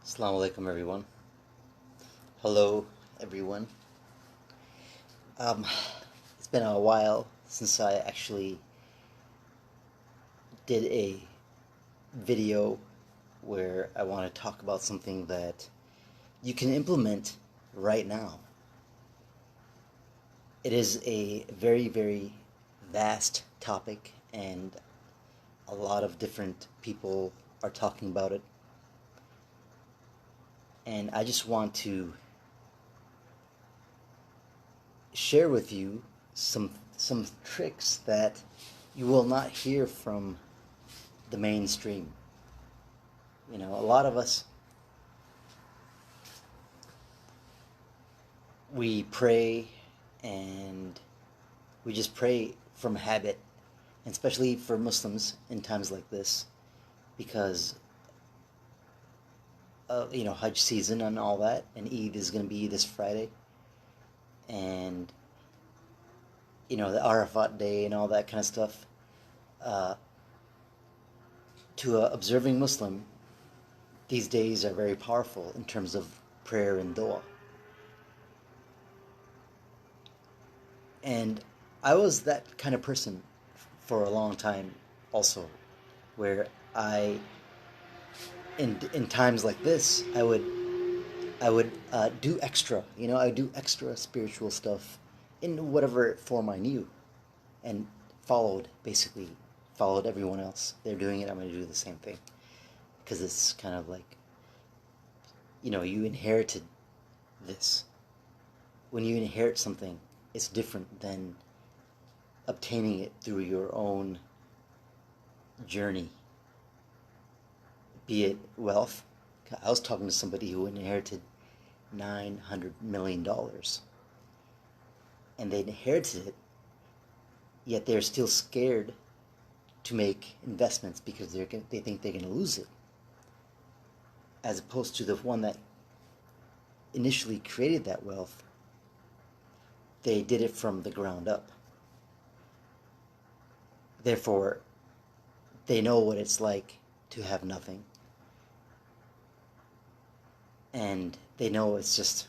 Assalamu alaikum, everyone. Hello, everyone. Um, it's been a while since I actually did a video where I want to talk about something that you can implement right now. It is a very, very vast topic, and a lot of different people are talking about it. And I just want to share with you some tricks that you will not hear from the mainstream. You know, a lot of us, we pray and we just pray from habit, and especially for Muslims in times like this, because Hajj season and all that, and Eid is going to be this Friday, and the Arafat day and all that kind of stuff. To an observing Muslim, these days are very powerful in terms of prayer and dua. And I was that kind of person for a long time also, where in times like this, I would do extra. I would do extra spiritual stuff in whatever form I knew, and basically followed everyone else. They're doing it, I'm going to do the same thing, because it's kind of like, you inherited this. When you inherit something, it's different than obtaining it through your own journey, be it wealth. I was talking to somebody who inherited $900 million, and they inherited it, yet they're still scared to make investments because they think they're going to lose it, as opposed to the one that initially created that wealth. They did it from the ground up. Therefore, they know what it's like to have nothing, and they know it's just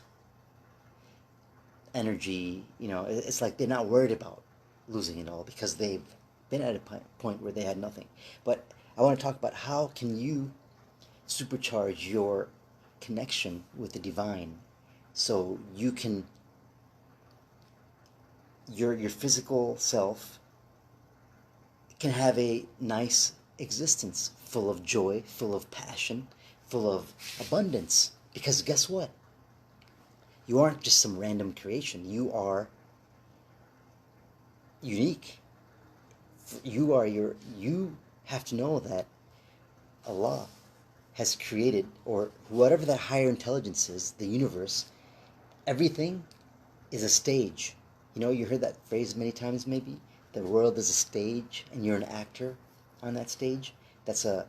energy. It's like they're not worried about losing it all because they've been at a point where they had nothing. But I want to talk about how can you supercharge your connection with the divine, so you can your physical self can have a nice existence, full of joy, full of passion, full of abundance. Because guess what? You aren't just some random creation. You are unique. You have to know that Allah has created, or whatever that higher intelligence is, the universe, everything is a stage. You heard that phrase many times, maybe. The world is a stage, and you're an actor on that stage. That's a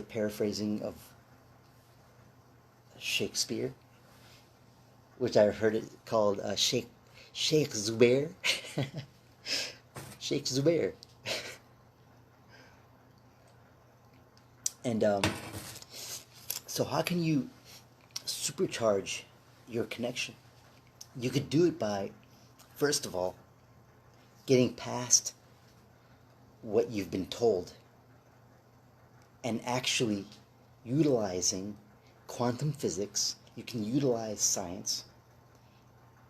paraphrasing of Shakespeare, which I heard it called Sheikh Zubair. Sheikh Zubair. And so how can you supercharge your connection? You could do it by, first of all, getting past what you've been told and actually utilizing quantum physics. You can utilize science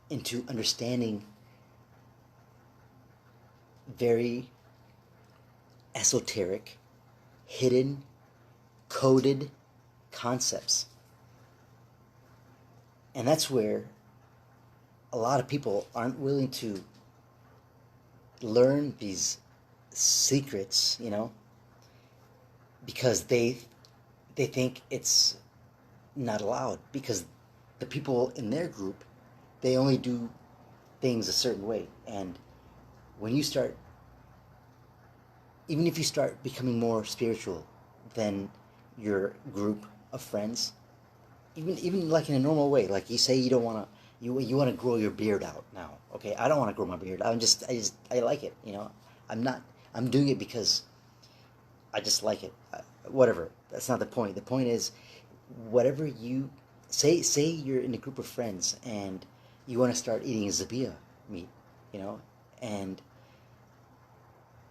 into understanding very esoteric, hidden, coded concepts. And that's where a lot of people aren't willing to learn these secrets, because they think it's not allowed, because the people in their group, they only do things a certain way. And when you start, even if you start becoming more spiritual than your group of friends, even like in a normal way, like you say you don't want to, you want to grow your beard out now. Okay, I don't want to grow my beard. I like it. I'm doing it because I just like it. Whatever. That's not the point. The point is, whatever you say you're in a group of friends and you want to start eating zabia meat, you know, and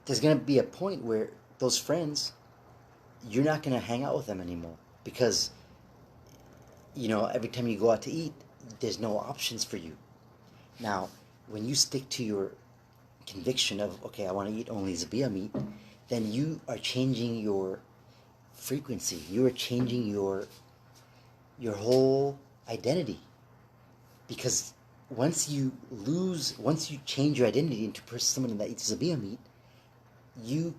there's going to be a point where those friends, you're not going to hang out with them anymore because, you know, every time you go out to eat, there's no options for you. Now, when you stick to your conviction of, okay, I want to eat only zabia meat, then you are changing your frequency. You are changing your whole identity. Because once you change your identity into someone that eats zabia meat, you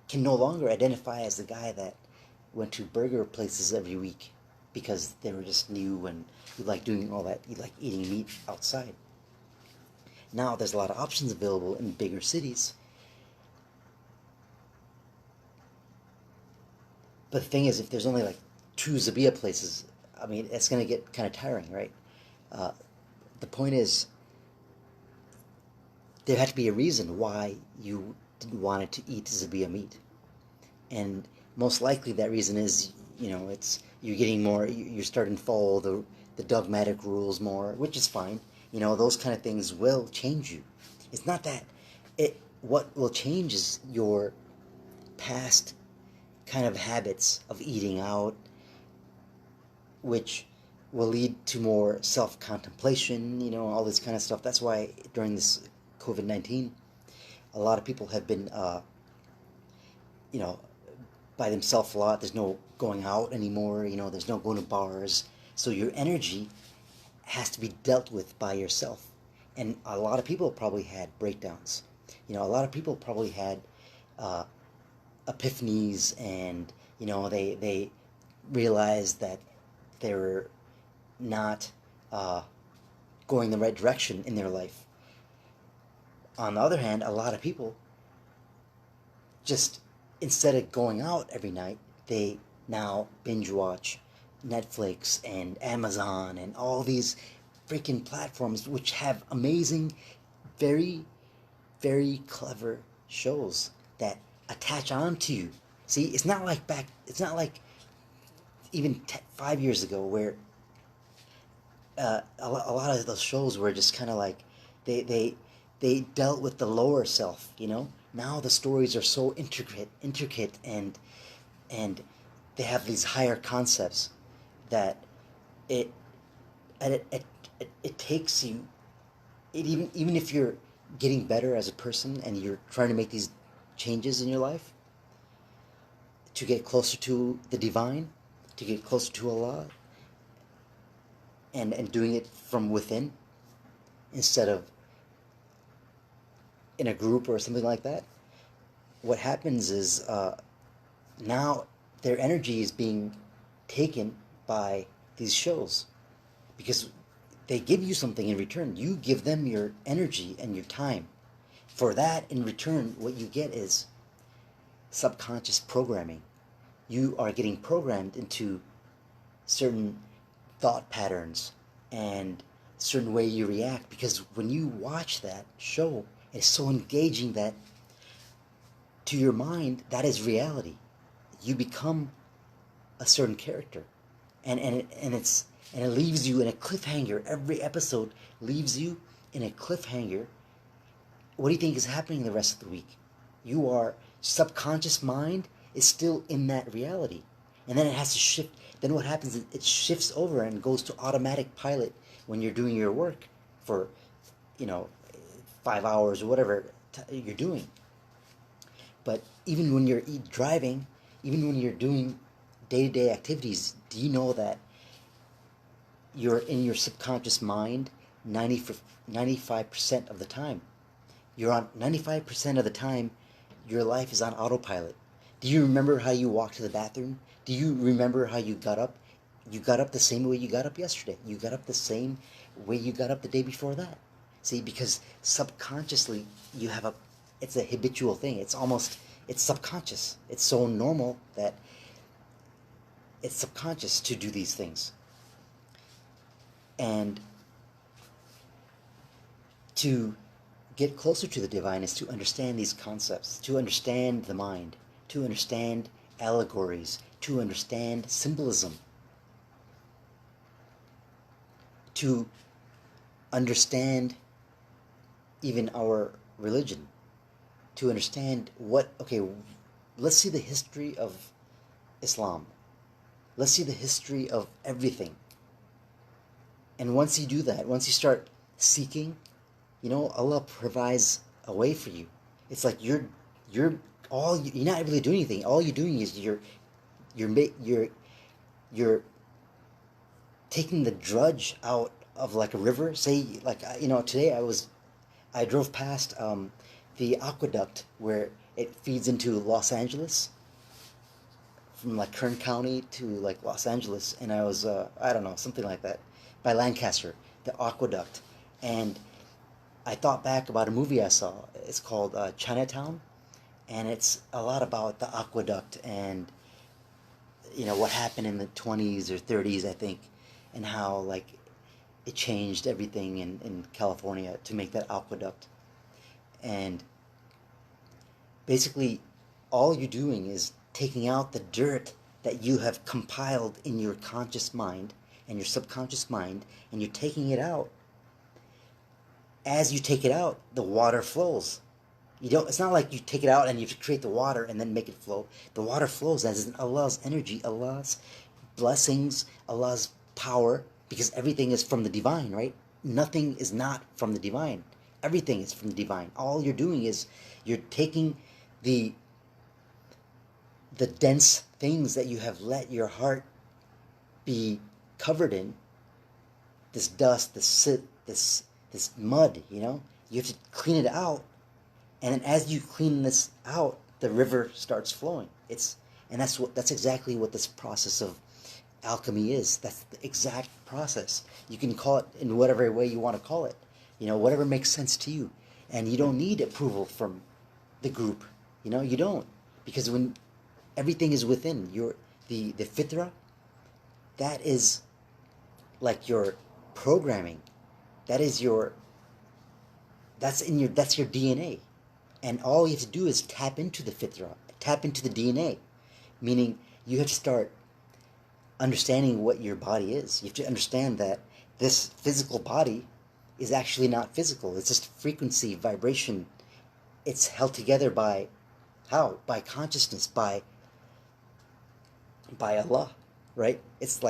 can no longer identify as the guy that went to burger places every week because they were just new and you like doing all that, you like eating meat outside. Now there's a lot of options available in bigger cities. But the thing is, if there's only like 2 zabia places, I mean, it's going to get kind of tiring, right? The point is, there had to be a reason why you didn't want to eat zabia meat. And most likely that reason is, you know, it's you're getting more, you're starting to follow the dogmatic rules more, which is fine. You know, those kind of things will change you. It's not that. What will change is your past kind of habits of eating out, which will lead to more self-contemplation, you know, all this kind of stuff. That's why during this COVID-19, a lot of people have been, you know, by themselves a lot. There's no going out anymore, you know, there's no going to bars. So your energy has to be dealt with by yourself. And a lot of people probably had breakdowns. You know, a lot of people probably had epiphanies, and, you know, they realized that they were not going the right direction in their life. On the other hand, a lot of people just, instead of going out every night, they now binge watch Netflix and Amazon and all these freaking platforms which have amazing, very, very clever shows that attach on to you. See, it's not like even 5 years ago where a lot of those shows were just kind of like they dealt with the lower self, you know. Now the stories are so intricate, and they have these higher concepts that it takes you. Even if you're getting better as a person and you're trying to make these changes in your life to get closer to the divine, to get closer to Allah, and doing it from within instead of in a group or something like that, what happens is now their energy is being taken by these shows because they give you something in return. You give them your energy and your time. For that, in return, what you get is subconscious programming. You are getting programmed into certain thought patterns and certain way you react, because when you watch that show, it's so engaging that to your mind, that is reality. You become a certain character, and it leaves you in a cliffhanger. Every episode leaves you in a cliffhanger. What do you think is happening the rest of the week? Your subconscious mind is still in that reality, and then it has to shift. Then what happens is it shifts over and goes to automatic pilot when you're doing your work for, 5 hours or whatever you're doing. But even when you're driving, even when you're doing day-to-day activities, do you know that you're in your subconscious mind 95% of the time? You're on 95% of the time, your life is on autopilot. Do you remember how you walked to the bathroom? Do you remember how you got up? You got up the same way you got up yesterday. You got up the same way you got up the day before that. See, because subconsciously it's a habitual thing. It's subconscious. It's so normal that it's subconscious to do these things. And to get closer to the divine is to understand these concepts, to understand the mind, to understand allegories, to understand symbolism, to understand even our religion, to understand what, okay, let's see the history of Islam. Let's see the history of everything. And once you do that, once you start seeking, you know, Allah provides a way for you. It's like you're not really doing anything. All you're doing is you're taking the drudge out of like a river. Say, like, you know, today I drove past the aqueduct where it feeds into Los Angeles, from like Kern County to like Los Angeles, and I was I don't know, something like that, by Lancaster, the aqueduct. And I thought back about a movie I saw. It's called Chinatown, and it's a lot about the aqueduct and, you know, what happened in the 20s or 30s, I think, and how like it changed everything in California to make that aqueduct. And basically all you're doing is taking out the dirt that you have compiled in your conscious mind and your subconscious mind, and you're taking it out. As you take it out, the water flows. It's not like you take it out and you have to create the water and then make it flow. The water flows as in Allah's energy, Allah's blessings, Allah's power, because everything is from the divine, right? Nothing is not from the divine. Everything is from the divine. All you're doing is you're taking the dense things that you have let your heart be covered in, this dust, this mud, you know, you have to clean it out. And then as you clean this out, the river starts flowing. That's exactly what this process of alchemy is. That's the exact process. You can call it in whatever way you want to call it, you know, whatever makes sense to you. And you don't need approval from the group, you know, you don't, because when everything is within the fitra, that is like your programming. That's your DNA. And all you have to do is tap into the fitra, tap into the DNA. Meaning you have to start understanding what your body is. You have to understand that this physical body is actually not physical. It's just frequency, vibration. It's held together by how? By consciousness, by Allah, right? It's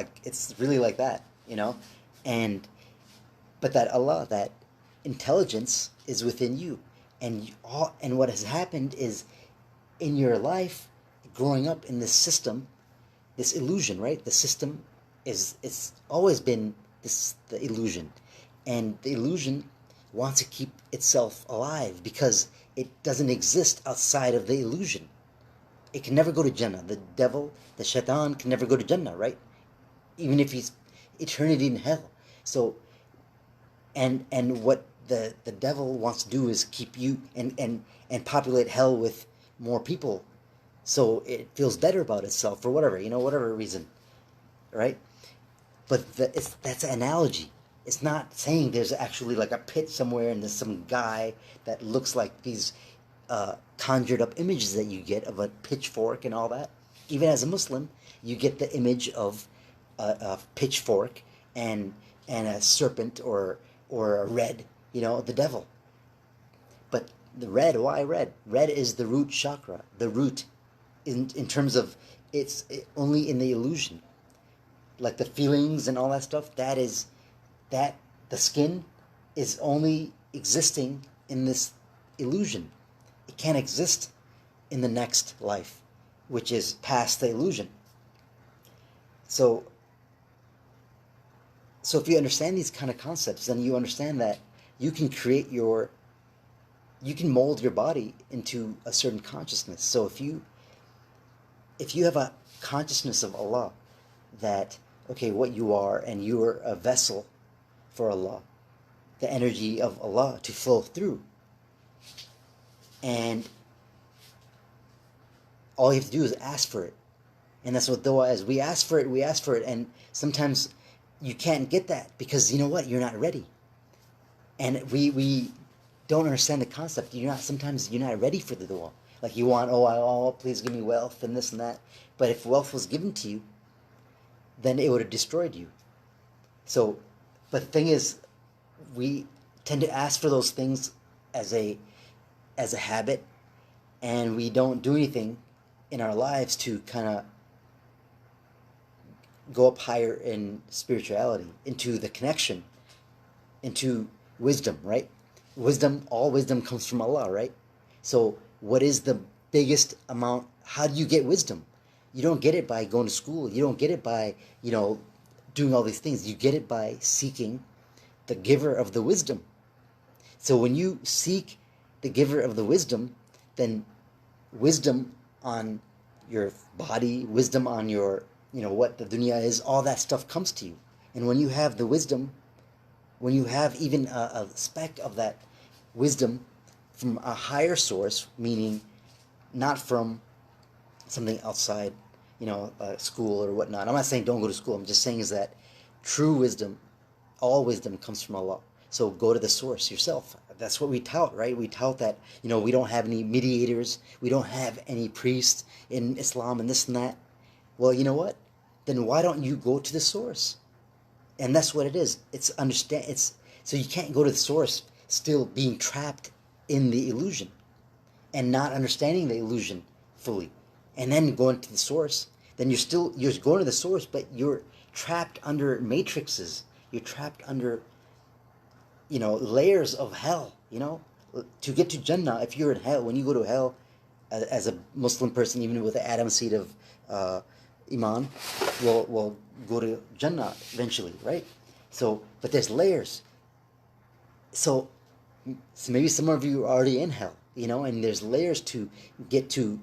really like that, you know? But that Allah, that intelligence is within you. And what has happened is, in your life, growing up in this system, this illusion, right? The system it's always been the illusion. And the illusion wants to keep itself alive because it doesn't exist outside of the illusion. It can never go to Jannah. The devil, the shaitan, can never go to Jannah, right? Even if he's eternity in hell. So, and what the devil wants to do is keep you and populate hell with more people, so it feels better about itself for whatever, you know, whatever reason, right? But that's an analogy. It's not saying there's actually like a pit somewhere and there's some guy that looks like these conjured up images that you get of a pitchfork and all that. Even as a Muslim, you get the image of a pitchfork and a serpent or a red, you know, the devil. But the red, why red? Red is the root chakra. The root, in terms of it's only in the illusion, like the feelings and all that stuff. The skin is only existing in this illusion. It can't exist in the next life, which is past the illusion. So if you understand these kind of concepts, then you understand that you can you can mold your body into a certain consciousness. So if you have a consciousness of Allah, that, okay, what you are, and you are a vessel for Allah, the energy of Allah to flow through, and all you have to do is ask for it. And that's what dua is. We ask for it, and sometimes you can't get that because, you know what, you're not ready. And we don't understand the concept. Sometimes you're not ready for the dua. Like you want, oh, please give me wealth and this and that. But if wealth was given to you, then it would have destroyed you. So, but the thing is, we tend to ask for those things as a habit, and we don't do anything in our lives to kind of go up higher in spirituality, into the connection, into wisdom, right? All wisdom comes from Allah, right? So what is the biggest amount? How do you get wisdom? You don't get it by going to school. You don't get it by, doing all these things. You get it by seeking the giver of the wisdom. So when you seek the giver of the wisdom, then wisdom on your body, wisdom on your, what the dunya is, all that stuff comes to you. And when you have the wisdom, when you have even a speck of that wisdom from a higher source, meaning not from something outside, school or whatnot. I'm not saying don't go to school. I'm just saying is that true wisdom, all wisdom comes from Allah. So go to the source yourself. That's what we tout, right? We tout that, we don't have any mediators. We don't have any priests in Islam and this and that. Well, you know what? Then why don't you go to the source? And that's what it is. So you can't go to the source still being trapped in the illusion and not understanding the illusion fully. And then going to the source, then you're going to the source, but you're trapped under matrices. You're trapped under, layers of hell, To get to Jannah, if you're in hell, when you go to hell, as a Muslim person, even with the Adam seed of Iman, will go to Jannah eventually, right? So, but there's layers. So maybe some of you are already in hell, and there's layers to get to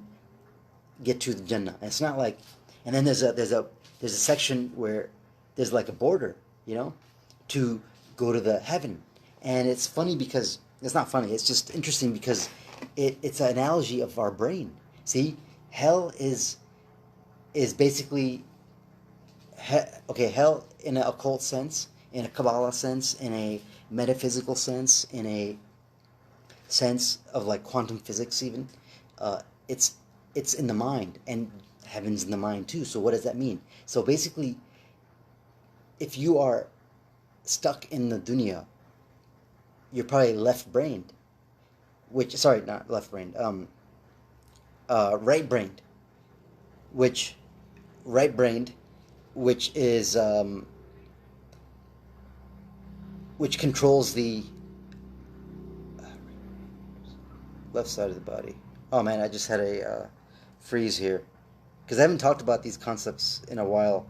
the Jannah. And it's not like, and then there's a section where there's like a border, to go to the heaven. And it's funny because it's not funny. It's just interesting because it's an analogy of our brain. See, hell is basically hell in an occult sense, in a Kabbalah sense, in a metaphysical sense, in a sense of like quantum physics even. It's in the mind, and heaven's in the mind too. So what does that mean? So basically, if you are stuck in the dunya, you're probably left-brained, not left-brained, right-brained, which is which controls the left side of the body. Oh man, I just had a freeze here because I haven't talked about these concepts in a while.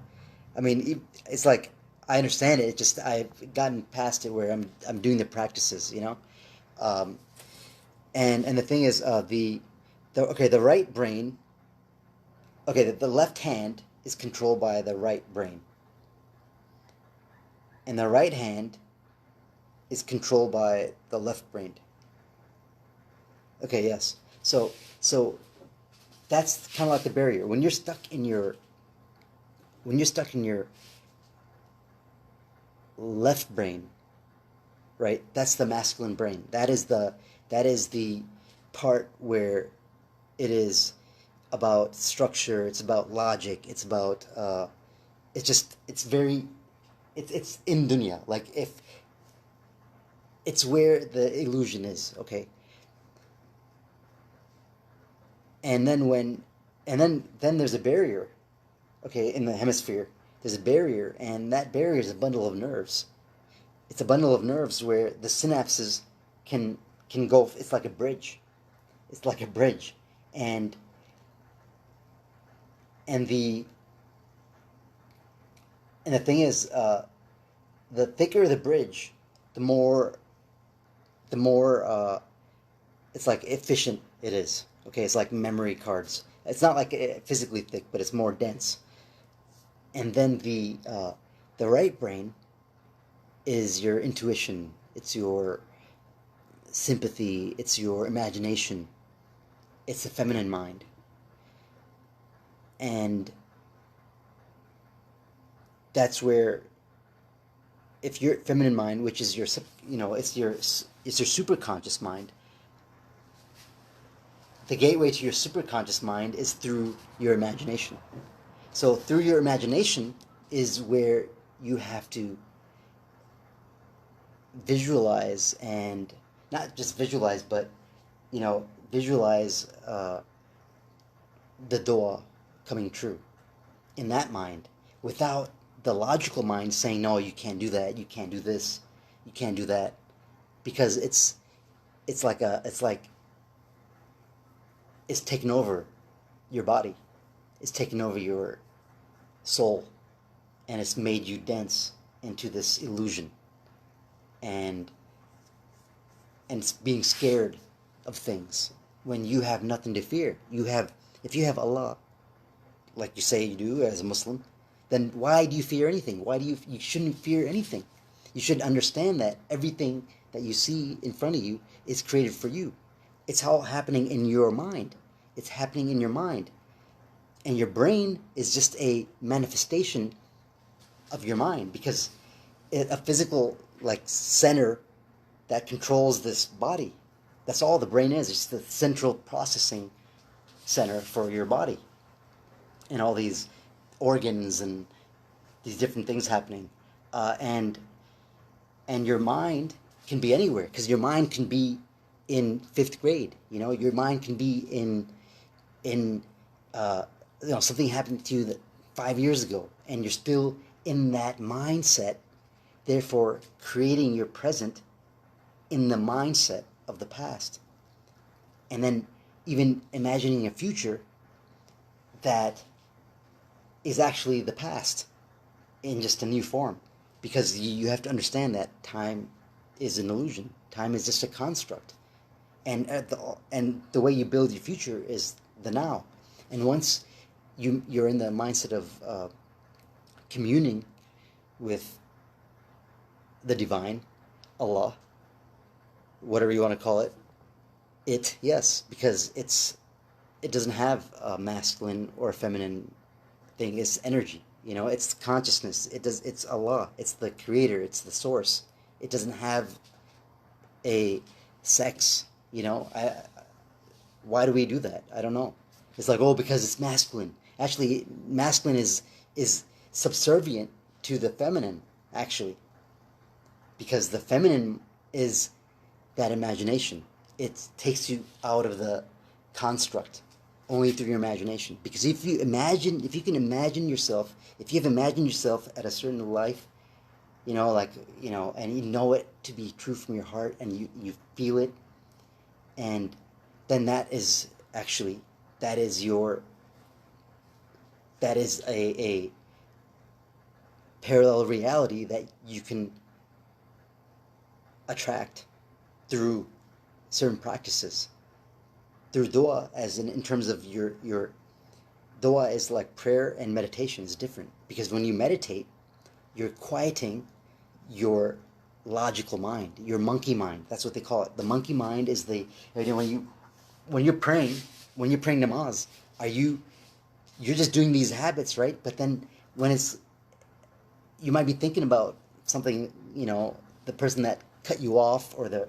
I mean, it's like I understand it. It's just I've gotten past it where I'm doing the practices, and the thing is the right brain. Okay, the left hand is controlled by the right brain, and the right hand is controlled by the left brain. Okay, yes. So that's kind of like the barrier. When you're stuck in your left brain, right? That's the masculine brain. That is the part where it is about structure. It's about logic. It's about it's in dunya. Like if it's where the illusion is. Okay. And then then there's a barrier, okay, in the hemisphere. There's a barrier, and that barrier is a bundle of nerves. It's a bundle of nerves where the synapses can go. It's like a bridge. It's like a bridge, and the thing is, the thicker the bridge, the more it's like efficient it is. Okay, it's like memory cards. It's not like physically thick, but it's more dense. And then the right brain is your intuition. It's your sympathy. It's your imagination. It's the feminine mind. And that's where, if your feminine mind, which is your, it's your is your superconscious mind. The gateway to your superconscious mind is through your imagination. So through your imagination is where you have to visualize, and not just visualize, but visualize the Dua coming true in that mind, without the logical mind saying, no, you can't do that, you can't do this, you can't do that, because it's taken over your body, it's taken over your soul, and it's made you dense into this illusion, and it's being scared of things when you have nothing to fear. If you have Allah, like you say you do as a Muslim, then why do you fear anything? You shouldn't fear anything. You should understand that everything that you see in front of you is created for you. It's all happening in your mind. It's happening in your mind. And your brain is just a manifestation of your mind, because a physical center that controls this body. That's all the brain is. It's the central processing center for your body. And all these organs and these different things happening. And your mind can be anywhere, because your mind can be in 5th grade. Your mind can be in something happened to you 5 years ago, and you're still in that mindset, therefore creating your present in the mindset of the past. And then even imagining a future that is actually the past in just a new form. Because you have to understand that time is an illusion. Time is just a construct. And the way you build your future is the now. And once you're in the mindset of communing with the divine, Allah, whatever you want to call it, yes, because it doesn't have a masculine or a feminine thing. It's energy, it's consciousness. It's Allah, it's the creator, it's the source. It doesn't have a sex, why do we do that? I don't know. It's like, because it's masculine. Actually, masculine is subservient to the feminine, actually. Because the feminine is that imagination. It takes you out of the construct only through your imagination. Because if you have imagined yourself at a certain life, and you know it to be true from your heart, and you feel it, and then that is a parallel reality that you can attract through certain practices, through dua, as in terms of your dua is like prayer, and meditation is different, because when you meditate, you're quieting your logical mind, your monkey mind. That's what they call it. The monkey mind is when you're praying namaz, you're just doing these habits, right? But then when you might be thinking about something, the person that cut you off, or the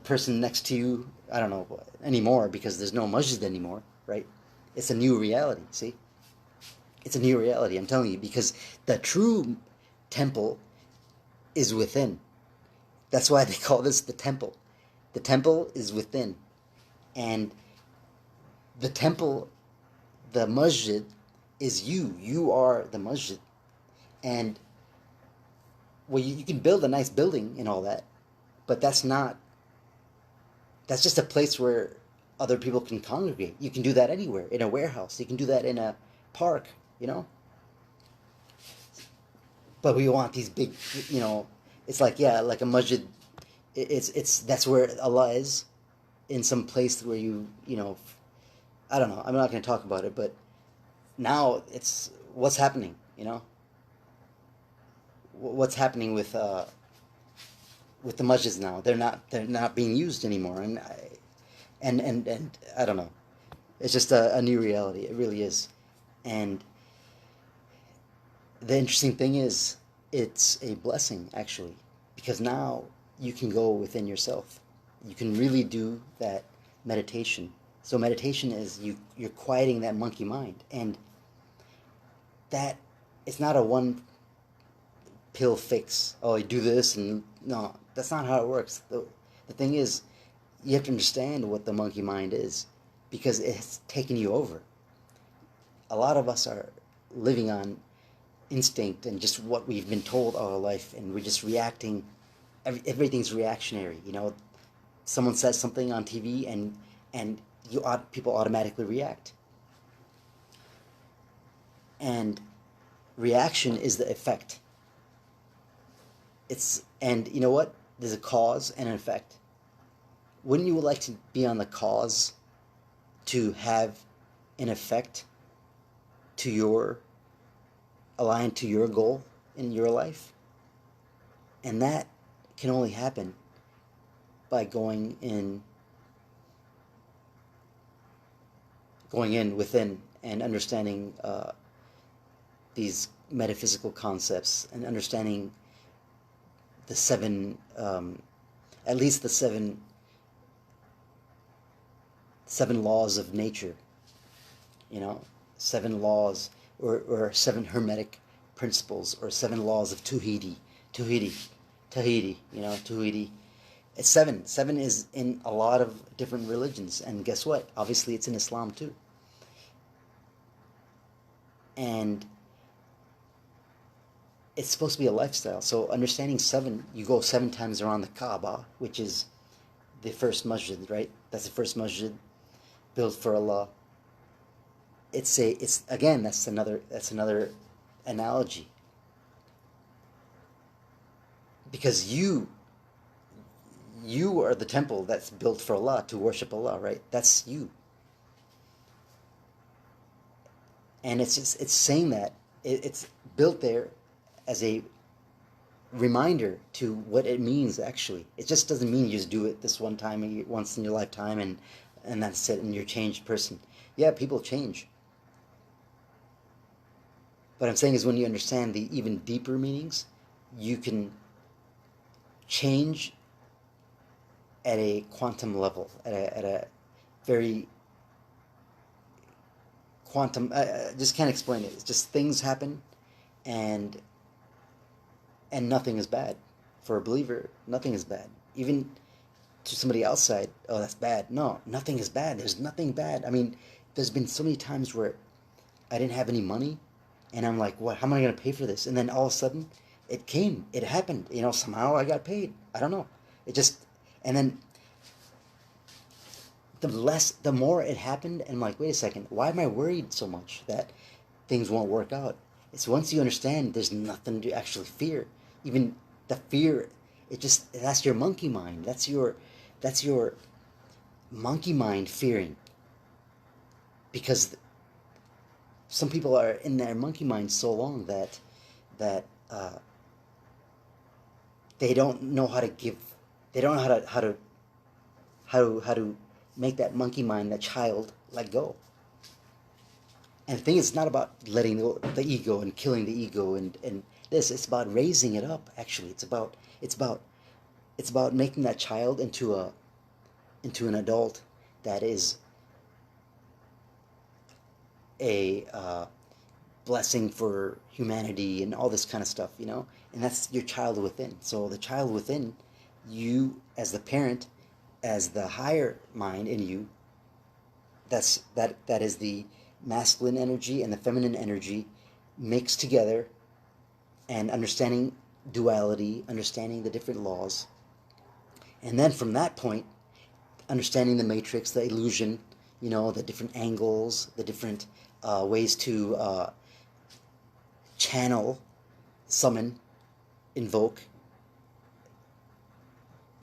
person next to you. I don't know anymore, because there's no masjid anymore, right? It's a new reality, see? It's a new reality, I'm telling you, because the true temple is within. That's why they call this the temple. The temple is within. And the temple, the masjid, is you. You are the masjid. And you can build a nice building and all that, but that's just a place where other people can congregate. You can do that anywhere, in a warehouse. You can do that in a park, But we want these big, it's like a masjid. That's where Allah is, in some place where I don't know. I'm not going to talk about it, but now it's what's happening. What's happening with the masjids now? They're not being used anymore, and I don't know. It's just a new reality. It really is, and the interesting thing is, it's a blessing, actually, because now you can go within yourself. You can really do that meditation. So meditation is you're quieting that monkey mind, and that it's not a one pill fix. Oh, you do this, and no, that's not how it works. The thing is, you have to understand what the monkey mind is, because it's taken you over. A lot of us are living on instinct and just what we've been told all our life, and we're just reacting. Everything's reactionary. You know, someone says something on TV, and people automatically react. And reaction is the effect. And you know what? There's a cause and an effect. Wouldn't you like to be on the cause to have an effect aligned to your goal in your life? And that can only happen by going in within and understanding these metaphysical concepts, and understanding the seven, at least the seven laws of nature. You know, 7 laws, or 7 hermetic principles, or 7 laws of Tahiti. You know, Tahiti. It's 7. 7 is in a lot of different religions, and guess what? Obviously, it's in Islam too. And it's supposed to be a lifestyle. So understanding 7, you go 7 times around the Kaaba, which is the first masjid, right? That's the first masjid built for Allah. It's again, that's another analogy. Because you are the temple that's built for Allah, to worship Allah, right? That's you. And it's saying that it's built there as a reminder to what it means actually. It just doesn't mean you just do it this one time, once in your lifetime, and that's it, and you're a changed person. Yeah, people change. What I'm saying is, when you understand the even deeper meanings, you can change at a quantum level, at a very quantum. Just can't explain it. It's just things happen, and nothing is bad. For a believer, nothing is bad. Even to somebody outside, oh, that's bad. No, nothing is bad. There's nothing bad. I mean, there's been so many times where I didn't have any money, and I'm like, what? How am I going to pay for this? And then all of a sudden, it came. It happened. You know, somehow I got paid. I don't know. It just, and then the more it happened, and I'm like, wait a second, why am I worried so much that things won't work out? It's once you understand there's nothing to actually fear. Even the fear, that's your monkey mind. That's your monkey mind fearing. Because some people are in their monkey mind so long that they don't know how to give. They don't know how to make that monkey mind, that child, let go. And the thing is, it's not about letting the ego and killing the ego and this. It's about raising it up. Actually, it's about making that child into an adult that is a blessing for humanity and all this kind of stuff, you know. And that's your child within. So the child within you, as the parent, as the higher mind in you, that is the masculine energy and the feminine energy mixed together, and understanding duality, understanding the different laws, and then from that point, understanding the matrix, the illusion, you know, the different angles, the different ways to channel, summon, invoke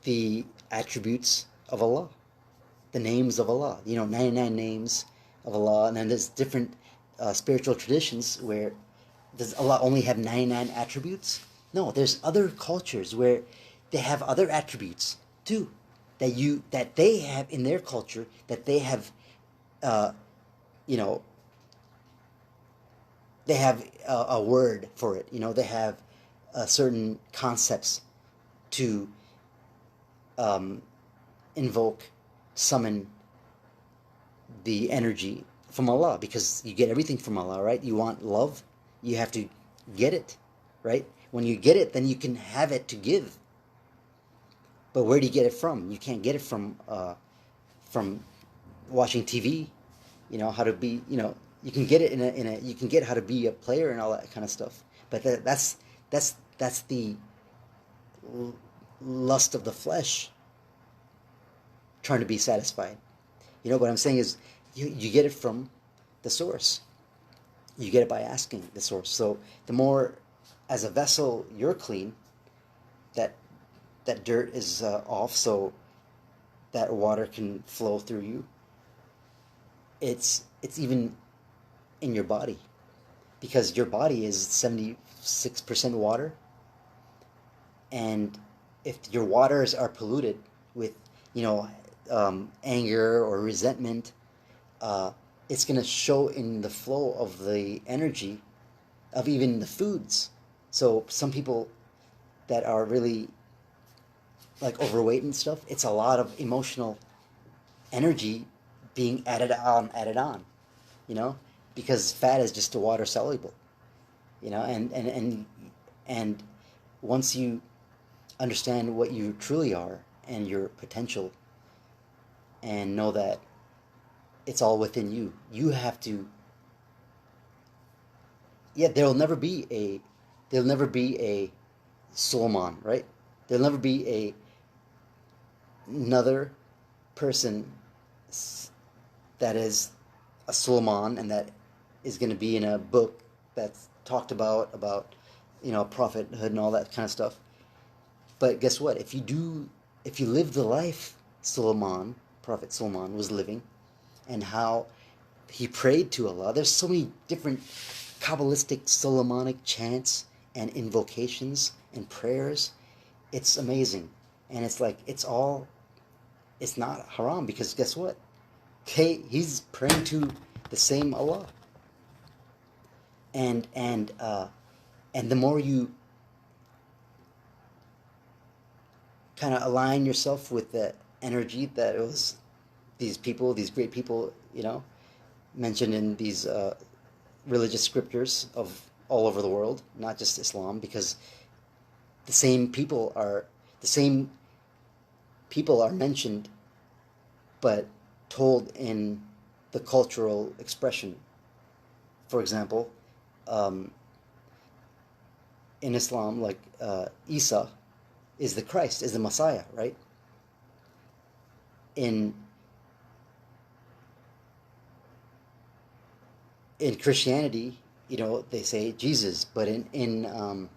the attributes of Allah, the names of Allah, you know, 99 names of Allah. And then there's different spiritual traditions where does Allah only have 99 attributes? No, there's other cultures where they have other attributes too, that they have in their culture, that they have, you know, they have a word for it. You know, they have certain concepts to invoke, summon the energy from Allah, because you get everything from Allah, right? You want love, you have to get it, right? When you get it, then you can have it to give. But where do you get it from? You can't get it from watching TV. You know how to be. You know, you can get it in a. You can get how to be a player and all that kind of stuff. But that's the lust of the flesh trying to be satisfied. You know what I'm saying is you get it from the source. You get it by asking the source. So the more, as a vessel, you're clean, that dirt is off, so that water can flow through you. It's even in your body, because your body is 76% water, and if your waters are polluted with, you know, anger or resentment, it's going to show in the flow of the energy of even the foods. So some people that are really like overweight and stuff, it's a lot of emotional energy being added on, you know, because fat is just a water soluble, you know, and once you understand what you truly are and your potential, and know that it's all within you, you have to, yeah, there'll never be a Solomon, right? There'll never be another person that is a Solomon and that is going to be in a book that's talked about, you know, prophethood and all that kind of stuff. But guess what? If you live the life Prophet Solomon was living, and how he prayed to Allah, there's so many different Kabbalistic Solomonic chants and invocations and prayers. It's amazing. And it's like, it's not haram, because guess what? Okay, he's praying to the same Allah. And the more you kind of align yourself with the energy that it was these great people, you know, mentioned in these religious scriptures of all over the world, not just Islam, because the same people are mentioned, but told in the cultural expression. For example, in Islam, like Isa is the Christ, is the Messiah, right? In Christianity, you know, they say Jesus, but in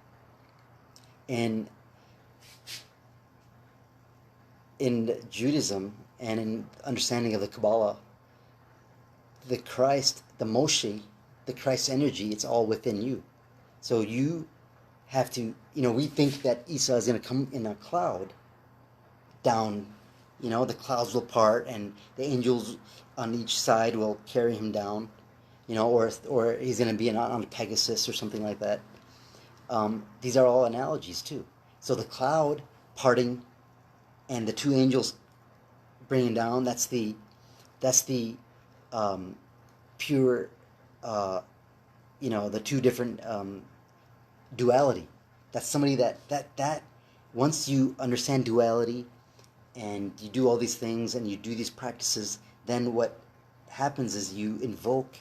Judaism and in understanding of the Kabbalah, the Christ, the Moshe, the Christ energy, it's all within you. So you have to, you know, we think that Isa is going to come in a cloud down, you know, the clouds will part and the angels on each side will carry him down, you know, or he's going to be on a Pegasus or something like that. These are all analogies too. So the cloud parting and the two angels bringing down, that's the pure, you know, the two different duality. That's somebody that once you understand duality and you do all these things and you do these practices, then what happens is you invoke,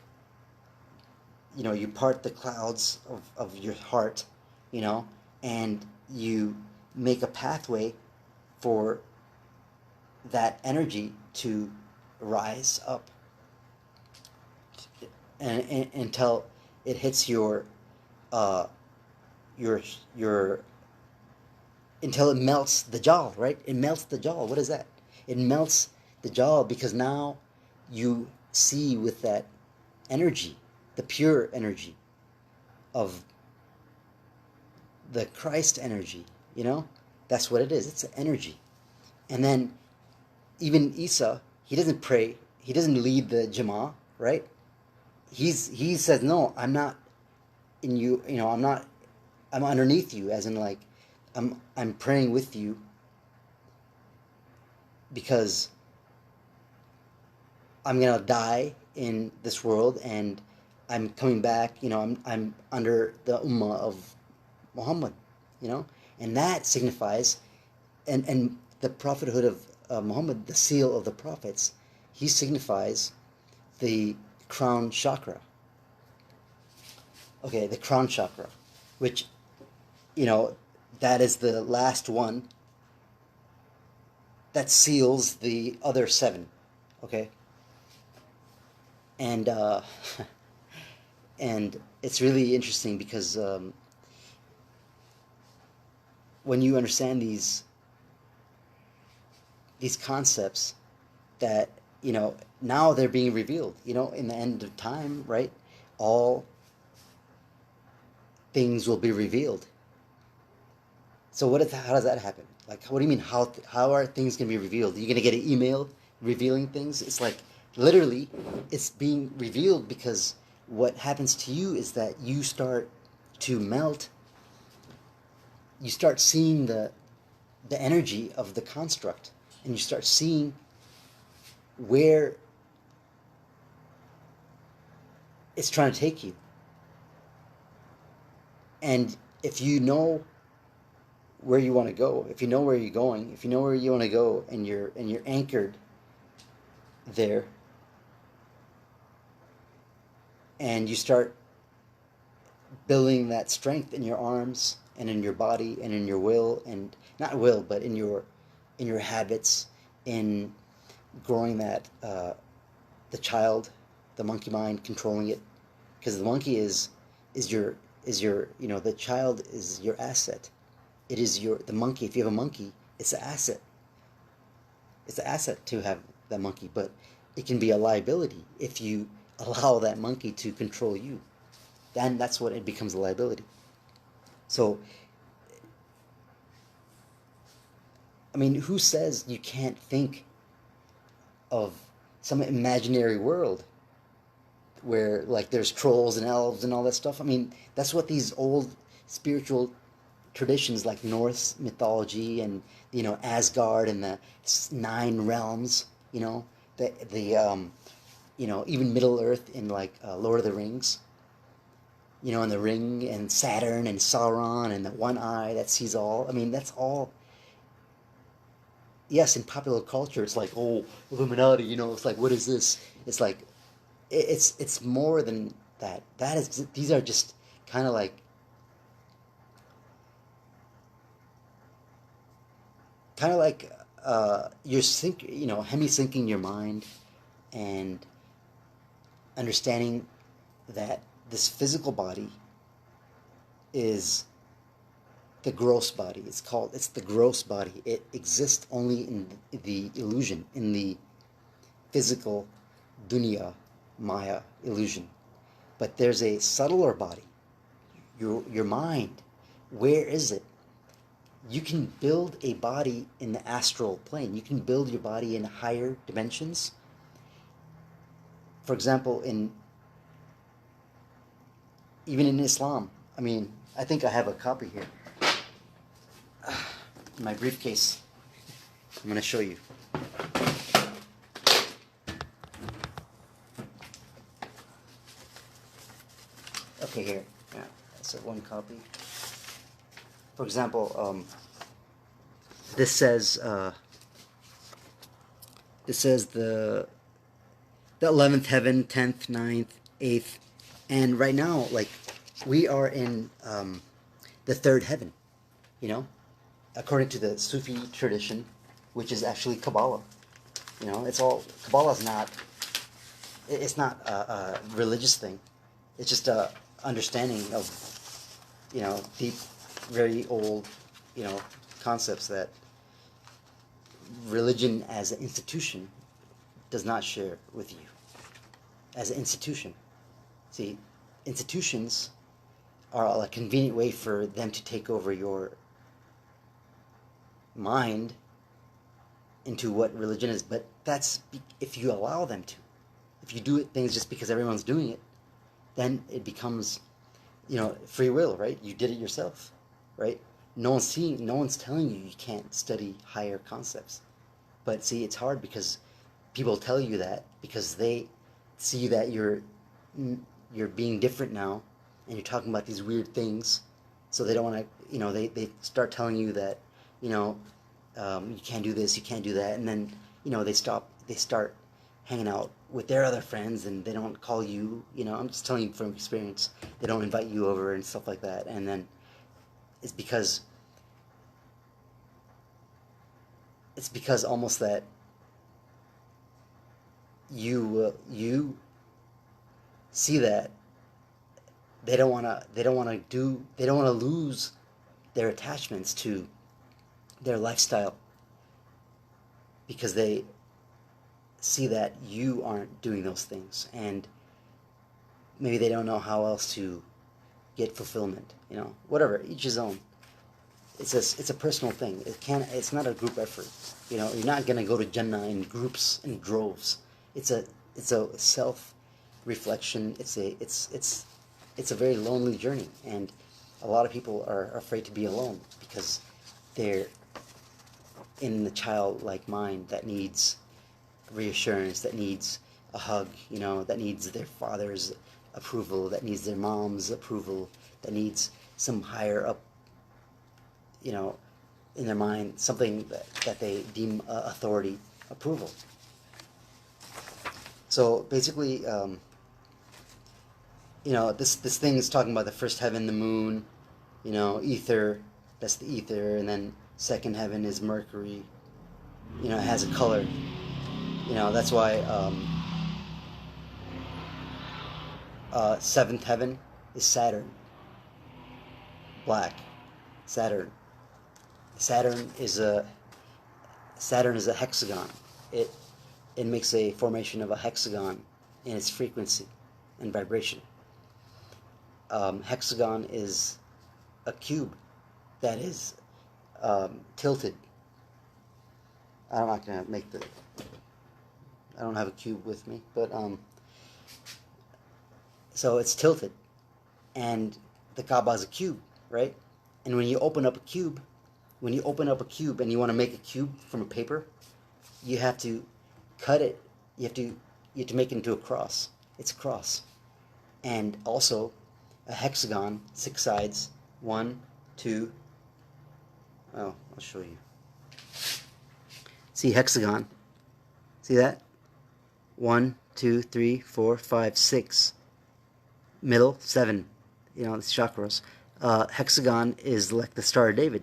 you know, you part the clouds of your heart, you know, and you make a pathway for that energy to rise up and until it hits your until it melts the jaw, right? It melts the jaw. What is that? It melts the jaw because now you see with that energy, the pure energy of the Christ energy, you know? That's what it is. It's an energy. And then even Isa, he doesn't pray. He doesn't lead the Jama'ah, right? He says, no, I'm not in you, you know, I'm underneath you, as in like, I'm praying with you, because I'm gonna die in this world, and I'm coming back. I'm under the ummah of Muhammad. And that signifies, and the prophethood of Muhammad, the seal of the prophets, he signifies the crown chakra. Okay, the crown chakra, which, that is the last one that seals the other seven. Okay, and and it's really interesting because when you understand these concepts, that now they're being revealed. In the end of time, right? All things will be revealed. So how does that happen? Like, what do you mean? How are things going to be revealed? Are you going to get an email revealing things? It's like, literally, it's being revealed, because what happens to you is that you start to melt. You start seeing the energy of the construct, and you start seeing where it's trying to take you. And if you know where you want to go, if you know where you're going, if you know where you want to go, and you're anchored there, and you start building that strength in your arms and in your body and in your will, and not will, but in your habits, in growing that the child, the monkey mind, controlling it, because the monkey is your the child is your asset. It is the monkey. If you have a monkey, it's an asset. It's an asset to have that monkey, but it can be a liability if you allow that monkey to control you. Then that's what it becomes, a liability. So, I mean, who says you can't think of some imaginary world where, like, there's trolls and elves and all that stuff? I mean, that's what these old spiritual traditions, like Norse mythology and Asgard and the 9 realms, even Middle Earth in, like, Lord of the Rings, and the ring and Saturn and Sauron and the one eye that sees all. I mean, that's all. Yes, in popular culture, it's like, oh, Illuminati. It's like, what is this? It's like, it's more than that. These are just kind of like, you're hemi-syncing your mind, and understanding that this physical body is the gross body. It's the gross body. It exists only in the illusion, in the physical dunya, maya illusion. But there's a subtler body, your mind. Where is it? You can build a body in the astral plane. You can build your body in higher dimensions. For example, even in Islam. I mean, I think I have a copy here. In my briefcase. I'm going to show you. Okay, here. Yeah, that's one copy. For example, this says the 11th heaven, 10th, 9th, 8th, and right now, like, we are in the 3rd heaven, according to the Sufi tradition, which is actually Kabbalah. It's all, Kabbalah's not, it's not a religious thing. It's just a understanding of, deep, very old, concepts that religion as an institution does not share with you. As an institution. See, institutions are a convenient way for them to take over your mind into what religion is, but that's if you allow them to. If you do things just because everyone's doing it, then it becomes, free will, right? You did it yourself, right? No one's telling you can't study higher concepts. But see, it's hard because people tell you that because they see that you're being different now, and you're talking about these weird things, so they don't want to, they start telling you that, you can't do this, you can't do that, and then, they start hanging out with their other friends, and they don't call you, I'm just telling you from experience, they don't invite you over and stuff like that, and then it's because almost that you see that they don't want to lose their attachments to their lifestyle because they see that you aren't doing those things, and maybe they don't know how else to get fulfillment, whatever, each his own. It's a personal thing. It's not a group effort. You're not gonna go to Jannah in groups, in droves. It's a self reflection. It's a very lonely journey, and a lot of people are afraid to be alone because they're in the childlike mind that needs reassurance, that needs a hug, that needs their father's approval, that needs their mom's approval, that needs some higher up, in their mind, something that they deem authority, approval. So basically, this thing is talking about the first heaven, the moon, ether, that's the ether, and then second heaven is Mercury, it has a color, that's why seventh heaven is Saturn, black, Saturn. Saturn is a hexagon. It makes a formation of a hexagon in its frequency and vibration. Hexagon is a cube that is tilted. I'm not gonna make the. I don't have a cube with me, but so it's tilted, and the Kaaba is a cube, right? And when you open up a cube and you want to make a cube from a paper, you have to cut it. You have to make it into a cross. It's a cross. And also a hexagon, 6 sides, 1, 2. Oh, I'll show you. See hexagon. See that? 1, 2, 3, 4, 5, 6. Middle, 7. It's chakras. Hexagon is like the Star of David,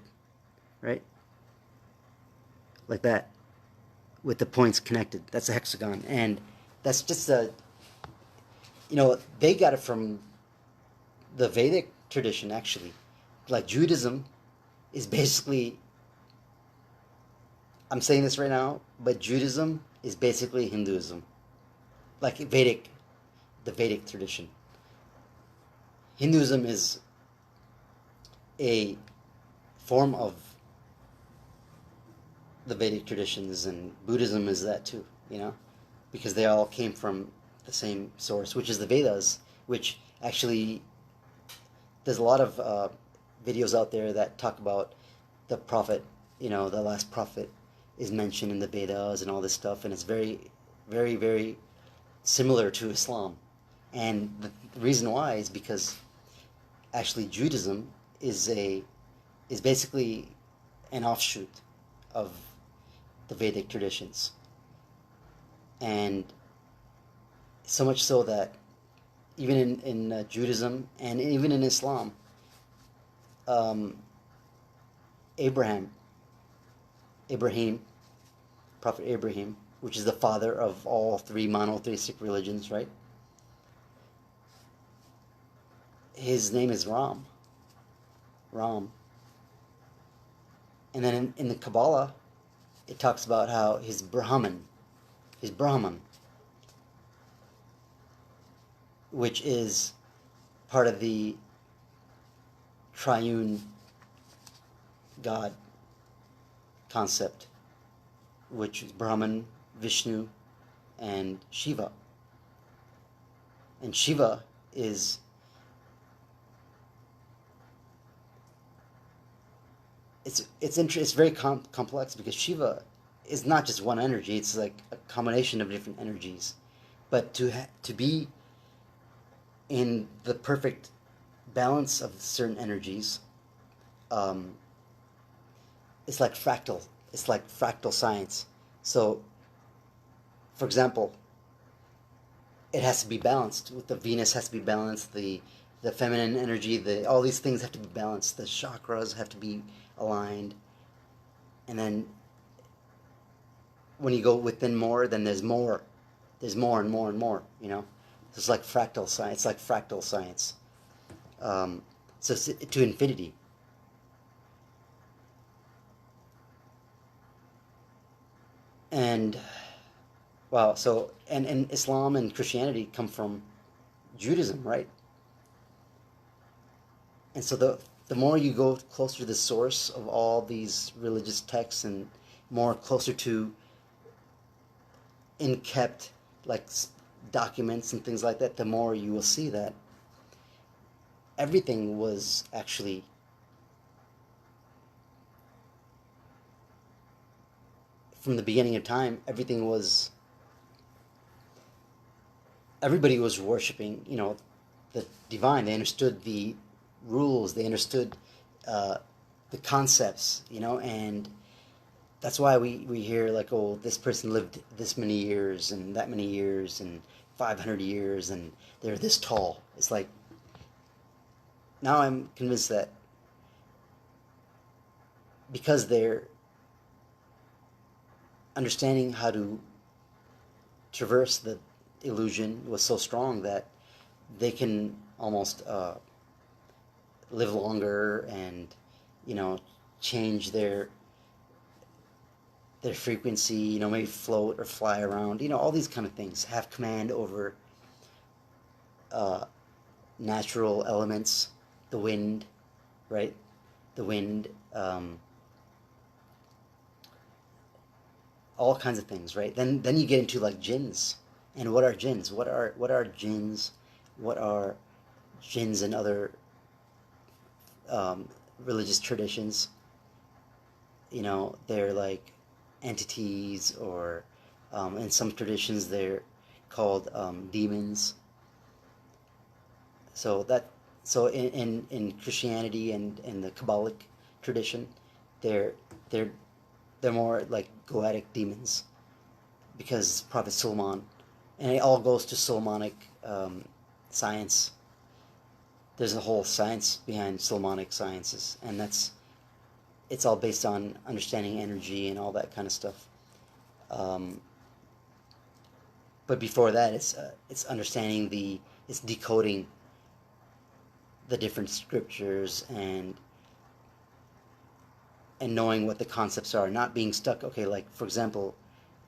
right? Like that, with the points connected. That's a hexagon, and that's just they got it from the Vedic tradition, actually. Like Judaism is basically, I'm saying this right now, but Judaism is basically Hinduism, like the Vedic tradition. Hinduism is a form of the Vedic traditions, and Buddhism is that too, because they all came from the same source, which is the Vedas, which actually, there's a lot of videos out there that talk about the prophet, the last prophet is mentioned in the Vedas and all this stuff, and it's very, very, very similar to Islam. And the reason why is because actually Judaism is basically an offshoot of the Vedic traditions, and so much so that even in Judaism and even in Islam, Abraham, Prophet Abraham, which is the father of all 3 monotheistic religions, right? His name is Ram. And then in the Kabbalah, it talks about how his Brahman, which is part of the triune God concept, which is Brahman, Vishnu, and Shiva. And Shiva is it's very complex, because Shiva is not just one energy. It's like a combination of different energies. But to be in the perfect balance of certain energies, it's like fractal. It's like fractal science. So, for example, it has to be balanced. With the Venus has to be balanced. The feminine energy, all these things have to be balanced. The chakras have to be aligned. And then when you go within more, then there's more. There's more and more and more, you know? It's like fractal science. It's like fractal science. So it's to infinity. And, wow, so, and Islam and Christianity come from Judaism, right? And so the more you go closer to the source of all these religious texts and more closer to in-kept, like, documents and things like that, the more you will see that everything was actually from the beginning of time, everybody was worshiping, you know, the divine. They understood the rules, they understood the concepts, you know, and that's why we hear like, oh, this person lived this many years and that many years and 500 years and they're this tall. It's like, now I'm convinced that because they're understanding how to traverse the illusion was so strong that they can almost live longer and, you know, change their frequency, you know, maybe float or fly around, you know, all these kind of things, have command over natural elements, the wind, right? The wind, all kinds of things, right? Then you get into like jinns. And what are jinns? What are jinns? What are jinns and other religious traditions? You know, they're like entities, or in some traditions they're called demons. So in Christianity and in the Kabbalic tradition, they're more like goetic demons, because Prophet Suleiman, and it all goes to Solomonic science. There's a whole science behind Solomonic sciences, and it's all based on understanding energy and all that kind of stuff. But before that, it's understanding it's decoding the different scriptures and knowing what the concepts are, not being stuck. Okay, like for example,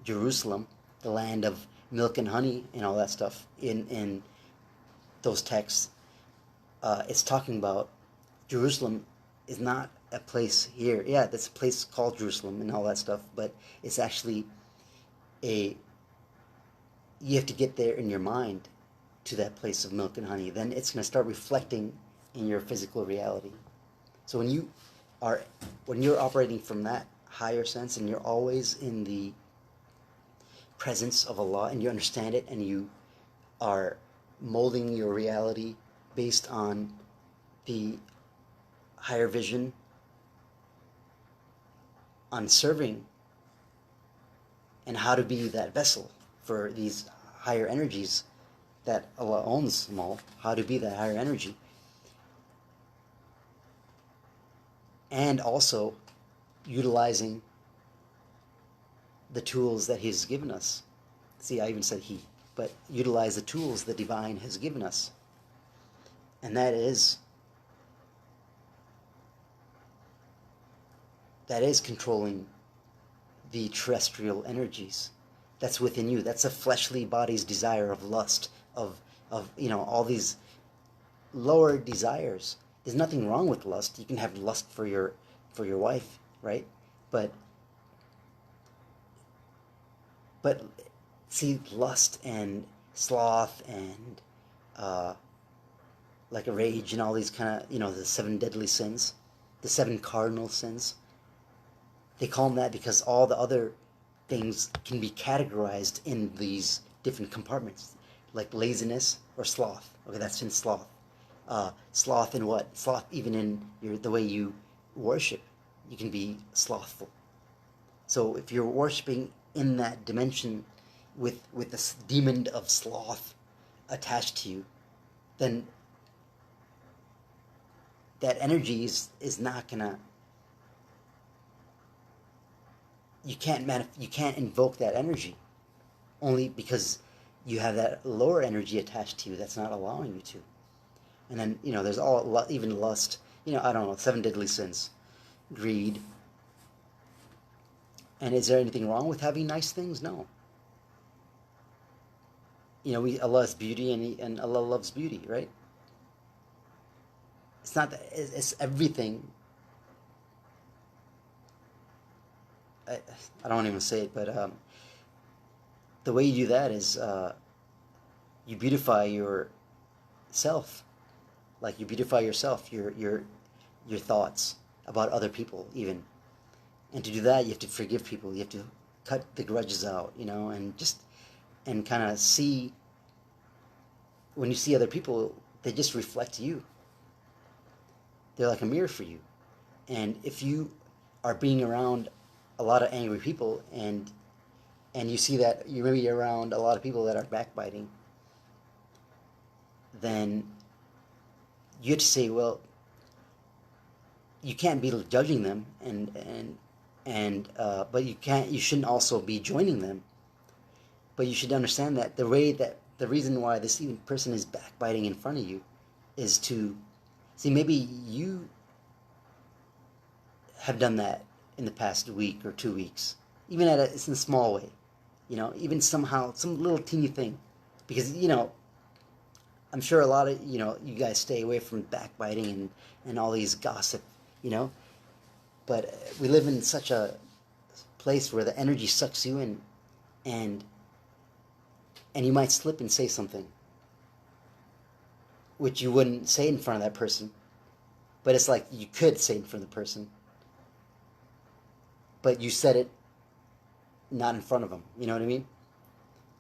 Jerusalem, the land of milk and honey and all that stuff, in those texts, it's talking about Jerusalem is not a place here. Yeah, that's a place called Jerusalem and all that stuff, but it's actually you have to get there in your mind to that place of milk and honey. Then it's going to start reflecting in your physical reality. So when you're operating from that higher sense, and you're always in the presence of Allah, and you understand it, and you are molding your reality based on the higher vision, on serving and how to be that vessel for these higher energies that Allah owns them all, how to be that higher energy. And also utilizing the tools that He's given us. See, I even said He, but utilize the tools the Divine has given us. And that is controlling the terrestrial energies that's within you. That's a fleshly body's desire of lust, of you know, all these lower desires. There's nothing wrong with lust. You can have lust for your wife, right? But see, lust and sloth and like a rage and all these kind of, you know, the 7 deadly sins, the 7 cardinal sins. They call them that because all the other things can be categorized in these different compartments, like laziness or sloth. Okay, that's in sloth. Sloth in what? Sloth even in the way you worship. You can be slothful. So if you're worshiping in that dimension with this demon of sloth attached to you, then that energy is not gonna. You can't invoke that energy, only because you have that lower energy attached to you that's not allowing you to. And then there's even lust. I don't know, 7 deadly sins, greed. And is there anything wrong with having nice things? No. Allah is beauty, and Allah loves beauty, right? It's not that, it's everything. I don't want to even say it, but the way you do that is you beautify yourself. Like you beautify yourself, your thoughts about other people even. And to do that, you have to forgive people. You have to cut the grudges out, and kind of see, when you see other people, they just reflect you. They're like a mirror for you. And if you are being around a lot of angry people, and you see that you're maybe around a lot of people that are backbiting, then you have to say, well, you can't be judging them, but you shouldn't also be joining them. But you should understand that the reason why this even person is backbiting in front of you is to see, maybe you have done that in the past week or 2 weeks, even it's in a small way, even somehow, some little teeny thing, because I'm sure a lot of you guys stay away from backbiting and all these gossip, but we live in such a place where the energy sucks you in, and you might slip and say something which you wouldn't say in front of that person, but it's like you could say in front of the person, but you said it not in front of them. You know what I mean?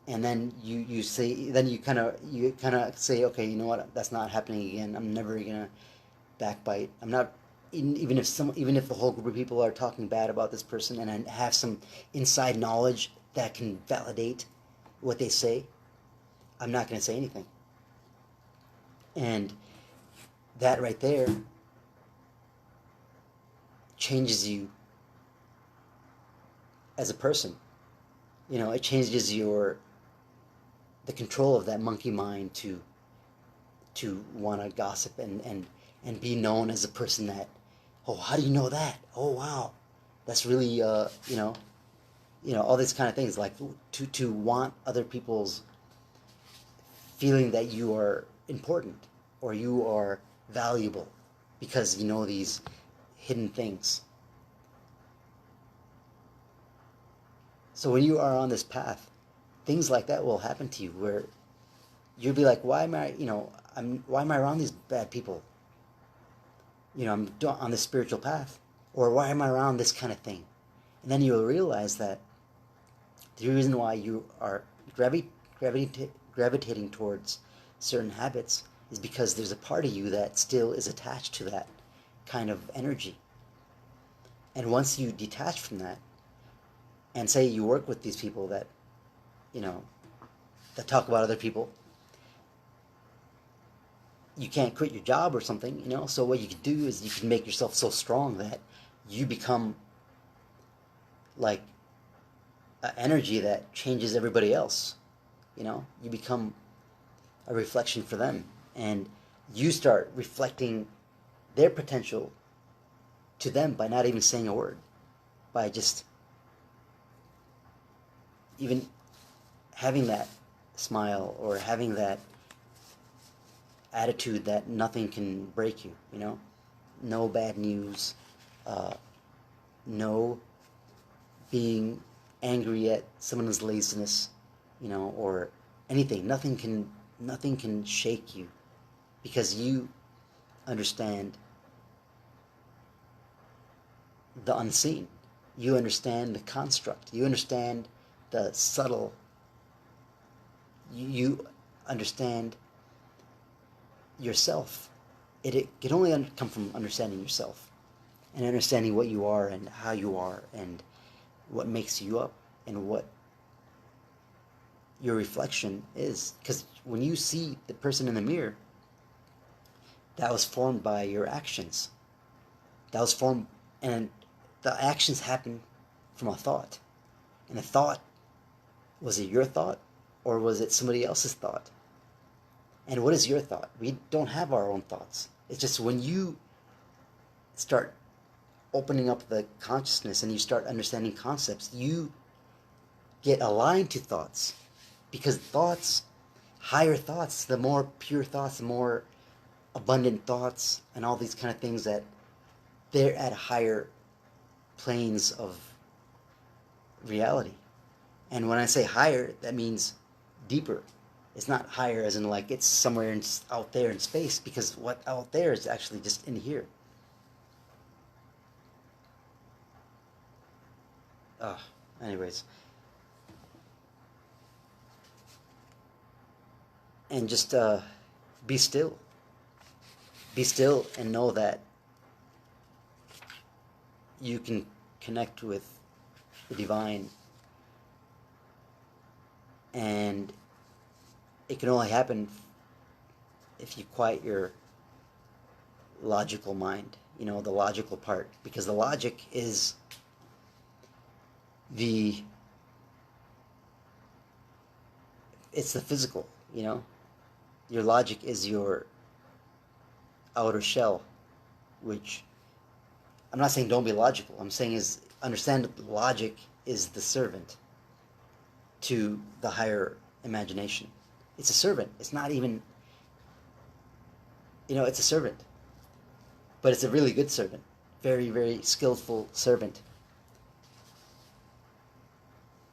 And then you say, then you kind of say, okay, you know what? That's not happening again. I'm never gonna backbite. I'm not, even if the whole group of people are talking bad about this person, and I have some inside knowledge that can validate what they say, I'm not gonna say anything. And that right there changes you as a person. It changes the control of that monkey mind to want to gossip and be known as a person that, oh, how do you know that? Oh, wow, that's really all these kind of things, like to want other people's feeling that you are important or you are valuable because these hidden things. So when you are on this path, things like that will happen to you, where you'll be like, why am I around these bad people? I'm on this spiritual path, or why am I around this kind of thing? And then you'll realize that the reason why you are gravitating towards certain habits is because there's a part of you that still is attached to that kind of energy. And once you detach from that, and say you work with these people that that talk about other people, you can't quit your job or something, so what you can do is you can make yourself so strong that you become like an energy that changes everybody else. You become a reflection for them, and you start reflecting their potential to them by not even saying a word, by just even having that smile or having that attitude that nothing can break you, no bad news, no being angry at someone's laziness, or anything. Nothing can shake you, because you understand the unseen. You understand the construct. You understand the subtle. You understand yourself. It can only come from understanding yourself and understanding what you are and how you are and what makes you up and what your reflection is. Because when you see the person in the mirror, that was formed by your actions. That was formed, and the actions happen from a thought. And the thought, was it your thought or was it somebody else's thought? And what is your thought? We don't have our own thoughts. It's just when you start opening up the consciousness and you start understanding concepts, you get aligned to thoughts. Because thoughts, higher thoughts, the more pure thoughts, the more abundant thoughts, and all these kind of things, that they're at higher planes of reality. And when I say higher, that means deeper. It's not higher as in like it's somewhere out there in space, because what out there is actually just in here. Anyways. And just be still. Be still and know that you can connect with the divine. And it can only happen if you quiet your logical mind, the logical part. Because the logic is it's the physical, Your logic is your outer shell, which I'm not saying don't be logical. I'm saying is understand that logic is the servant to the higher imagination. It's a servant. It's not even, it's a servant. But it's a really good servant. Very, very skillful servant.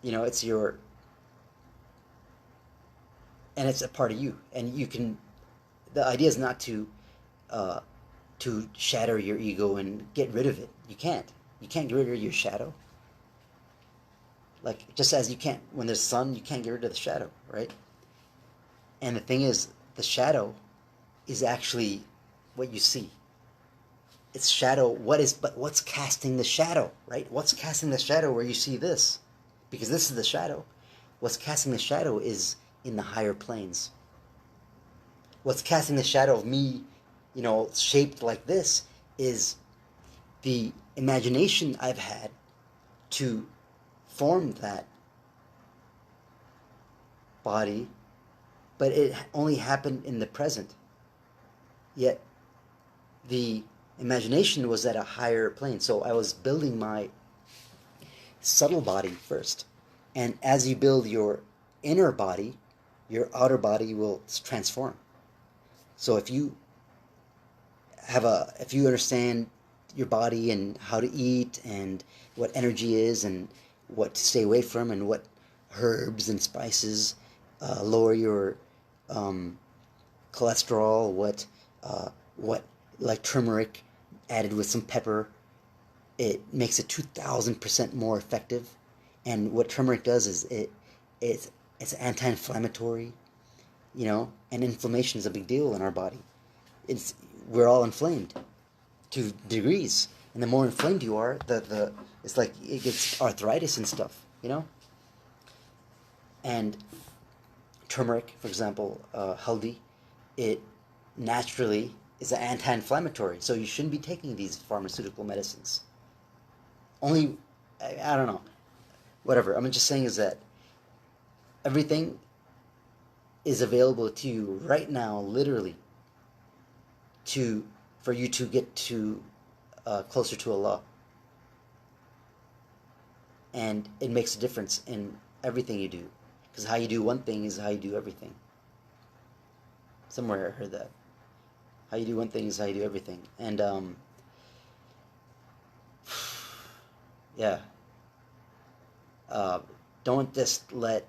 It's your, and it's a part of you. And you can, the idea is not to shatter your ego and get rid of it. You can't. You can't get rid of your shadow. Like, just as you can't, when there's sun, you can't get rid of the shadow, right? And the thing is, the shadow is actually what you see. It's shadow. But what's casting the shadow, right? What's casting the shadow where you see this? Because this is the shadow. What's casting the shadow is in the higher planes. What's casting the shadow of me, shaped like this, is the imagination I've had to form that body, but it only happened in the present. Yet the imagination was at a higher plane. So I was building my subtle body first. And as you build your inner body, your outer body will transform. So if you understand your body and how to eat and what energy is and what to stay away from and what herbs and spices lower your cholesterol, what like turmeric added with some pepper, it makes it 2,000% more effective. And what turmeric does is it's anti-inflammatory, and inflammation is a big deal in our body. We're all inflamed to degrees, and the more inflamed you are, it's like it gets arthritis and stuff, And turmeric, for example, haldi, it naturally is an anti-inflammatory, so you shouldn't be taking these pharmaceutical medicines. Only, I don't know, whatever. I'm just saying is that everything is available to you right now, literally, for you to get to closer to Allah. And it makes a difference in everything you do, because how you do one thing is how you do everything. Somewhere I heard that. How you do one thing is how you do everything. And yeah. Don't just let,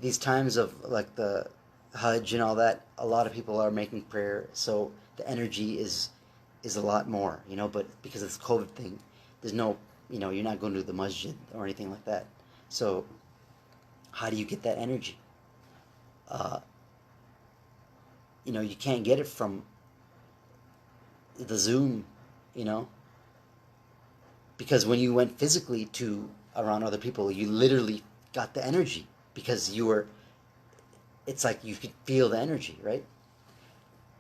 these times of like the Hajj and all that, a lot of people are making prayer, so the energy is is a lot more, you know, but because of this COVID thing, there's no, you know, you're not going to the masjid or anything like that. So how do you get that energy? You know, you can't get it from the Zoom, you know, because when you went physically to around other people, you literally got the energy because you were, it's like you could feel the energy, right?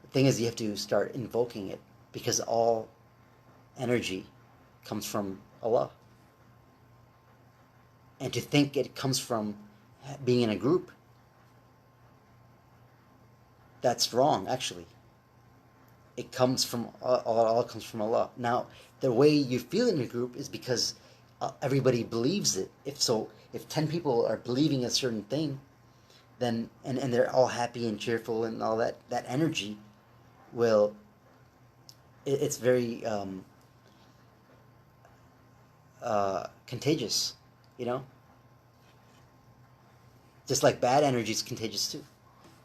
The thing is, you have to start invoking it because all energy comes from Allah. And to think it comes from being in a group, that's wrong, actually. It comes from, all comes from Allah. Now, the way you feel in a group is because everybody believes it. If 10 people are believing a certain thing, then, and they're all happy and cheerful and all that, that energy will, it's very contagious, you know? Just like bad energy is contagious too.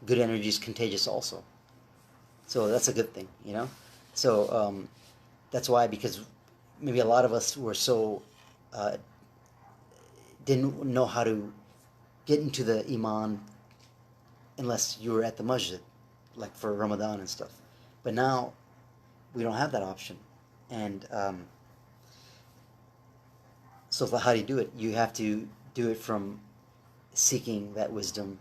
Good energy is contagious also. So that's a good thing, you know? So that's why, because maybe a lot of us were so, didn't know how to get into the Iman unless you were at the masjid, like for Ramadan and stuff. But now we don't have that option. And so how do you do it? You have to do it from seeking that wisdom,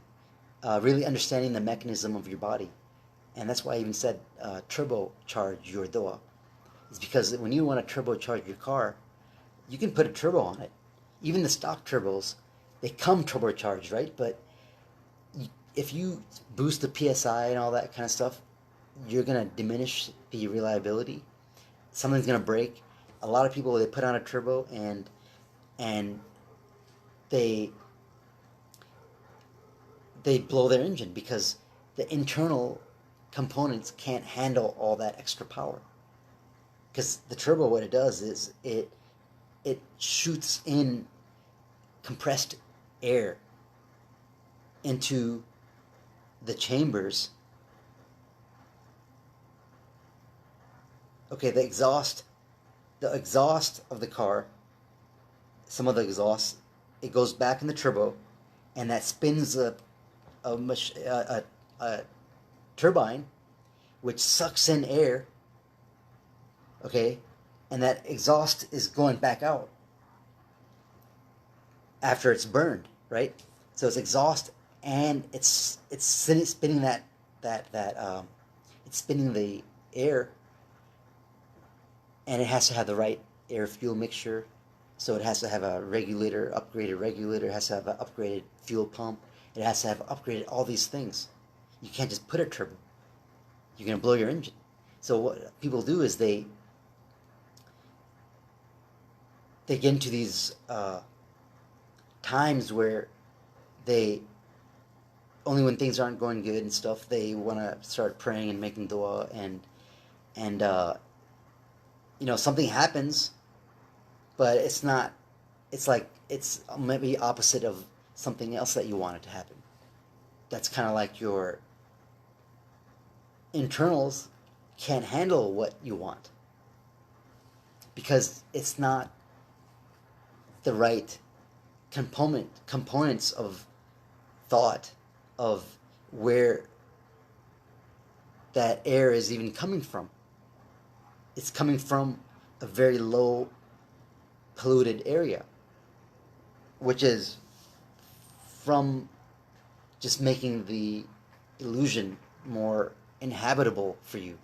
really understanding the mechanism of your body. And that's why I even said turbocharge your dua. It's because when you want to turbocharge your car, you can put a turbo on it. Even the stock turbos, they come turbocharged, right? But if you boost the PSI and all that kind of stuff, you're going to diminish the reliability. Something's going to break. A lot of people, they put on a turbo and they blow their engine because the internal components can't handle all that extra power. Because the turbo, what it does is it shoots in compressed air into the chambers. Okay, the exhaust of the car, some of the exhaust, it goes back in the turbo, and that spins a turbine, which sucks in air. Okay, and that exhaust is going back out after it's burned, right? So it's exhaust, and it's spinning it's spinning the air, and it has to have the right air fuel mixture. So it has to have a regulator, upgraded regulator. It has to have an upgraded fuel pump. It has to have upgraded all these things. You can't just put a turbo. You're gonna blow your engine. So what people do is they get into these times where they, only when things aren't going good and stuff, they want to start praying and making dua, and you know, something happens, but it's not, it's like, it's maybe opposite of something else that you wanted to happen. That's kind of like your internals can't handle what you want because it's not the right components of thought, of where that air is even coming from. It's coming from a very low polluted area, which is from just making the illusion more inhabitable for you.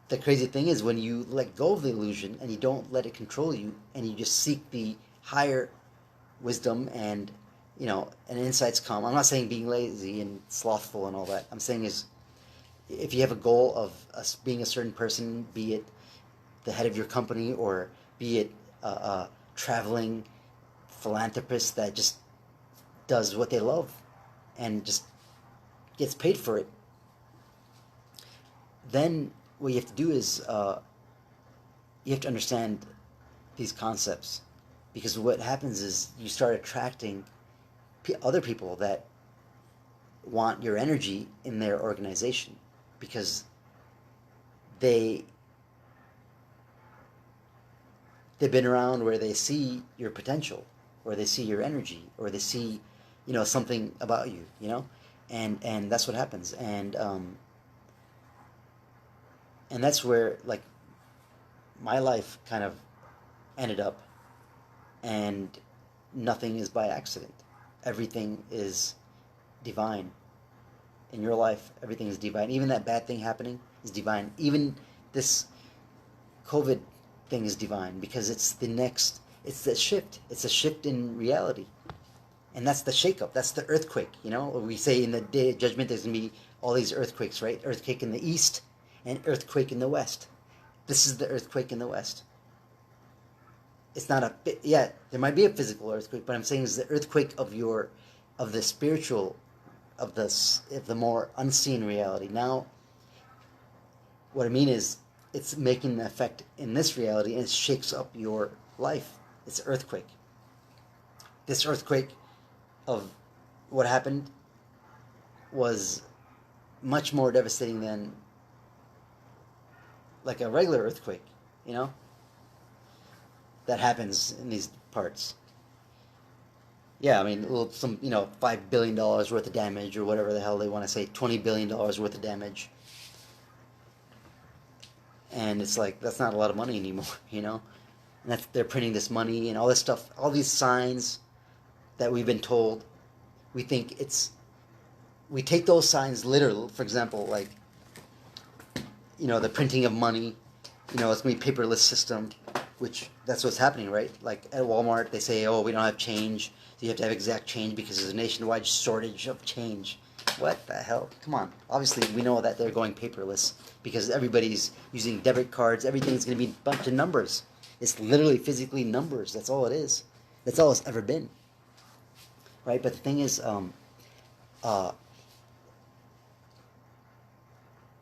The crazy thing is when you let go of the illusion and you don't let it control you, and you just seek the higher wisdom and, you know, and insights come. I'm not saying being lazy and slothful and all that. I'm saying is, if you have a goal of being a certain person, be it the head of your company or be it a traveling philanthropist that just does what they love and just gets paid for it, then what you have to do is you have to understand these concepts, because what happens is you start attracting other people that want your energy in their organization, because they've been around where they see your potential, or they see your energy, or they see, something about you, and that's what happens, and that's where, like, my life kind of ended up, and nothing is by accident. Everything is divine. In your life, everything is divine. Even that bad thing happening is divine. Even this COVID thing is divine, because it's the shift. It's a shift in reality. And that's the shakeup. That's the earthquake. We say in the day of judgment there's going to be all these earthquakes, right? Earthquake in the east and earthquake in the west. This is the earthquake in the west. It's not there might be a physical earthquake, but I'm saying it's the earthquake of the spiritual, of the more unseen reality. Now, what I mean is, it's making an effect in this reality, and it shakes up your life. It's an earthquake. This earthquake of what happened was much more devastating than like a regular earthquake, that happens in these parts. Yeah, I mean, some, $5 billion worth of damage, or whatever the hell they want to say, $20 billion worth of damage. And it's like, that's not a lot of money anymore, And they're printing this money and all this stuff, all these signs that we've been told. We take those signs literal. For example, like, the printing of money, it's going to be a paperless system, which that's what's happening, right? Like at Walmart, they say, oh, we don't have change. So you have to have exact change because there's a nationwide shortage of change. What the hell? Come on. Obviously, we know that they're going paperless because everybody's using debit cards. Everything's going to be a bunch of numbers. It's literally physically numbers. That's all it is. That's all it's ever been. Right? But the thing is,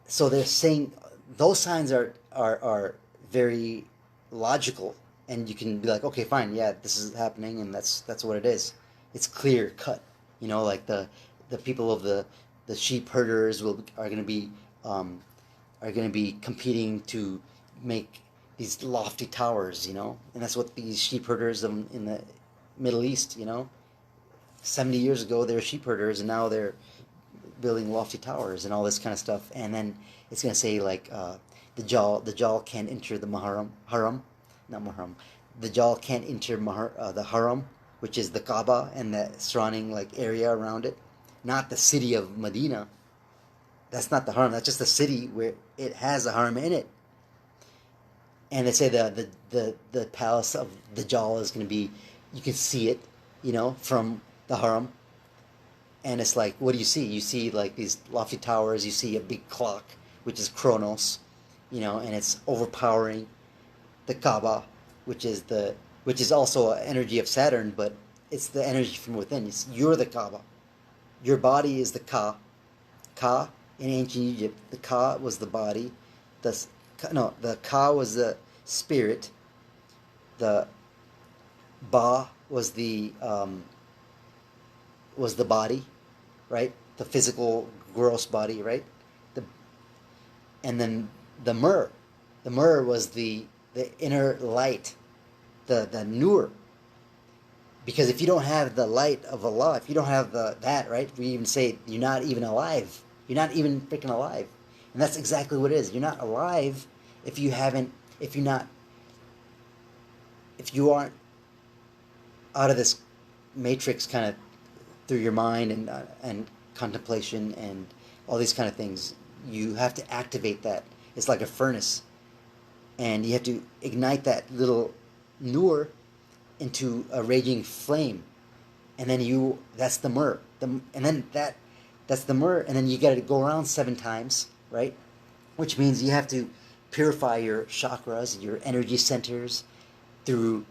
so they're saying those signs are very logical, and you can be like, okay, fine, yeah, this is happening, and that's what it is. It's clear cut. Like the people of the sheep herders are going to be competing to make these lofty towers, and that's what these sheep herders in the Middle East, 70 years ago they were sheep herders, and now they're building lofty towers and all this kind of stuff. And then it's going to say, like, the Jal can't enter the the Jal can't enter the haram, which is the Kaaba and the surrounding, like, area around it, not the city of Medina. That's not the haram. That's just the city where it has a haram in it. And they say the palace of the Jal is going to be, you can see it, from the haram. And it's like, what do you see? You see, like, these lofty towers. You see a big clock, which is Chronos, and it's overpowering the Kaaba, which is also an energy of Saturn, but it's the energy from within. You're the Kaaba. Your body is the Ka. Ka in ancient Egypt, the Ka was the body. The Ka was the spirit. The Ba was the body, right? The physical, gross body, right? And then the Mur was the inner light, the Nur. Because if you don't have the light of Allah, if you don't have that, right? We even say you're not even alive. You're not even freaking alive. And that's exactly what it is. You're not alive if you aren't out of this matrix kind of through your mind and contemplation and all these kind of things. You have to activate that. It's like a furnace. And you have to ignite that little nur into a raging flame. And then that's the myrrh. That's the myrrh. And then you got to go around 7 times, right? Which means you have to purify your chakras, your energy centers, through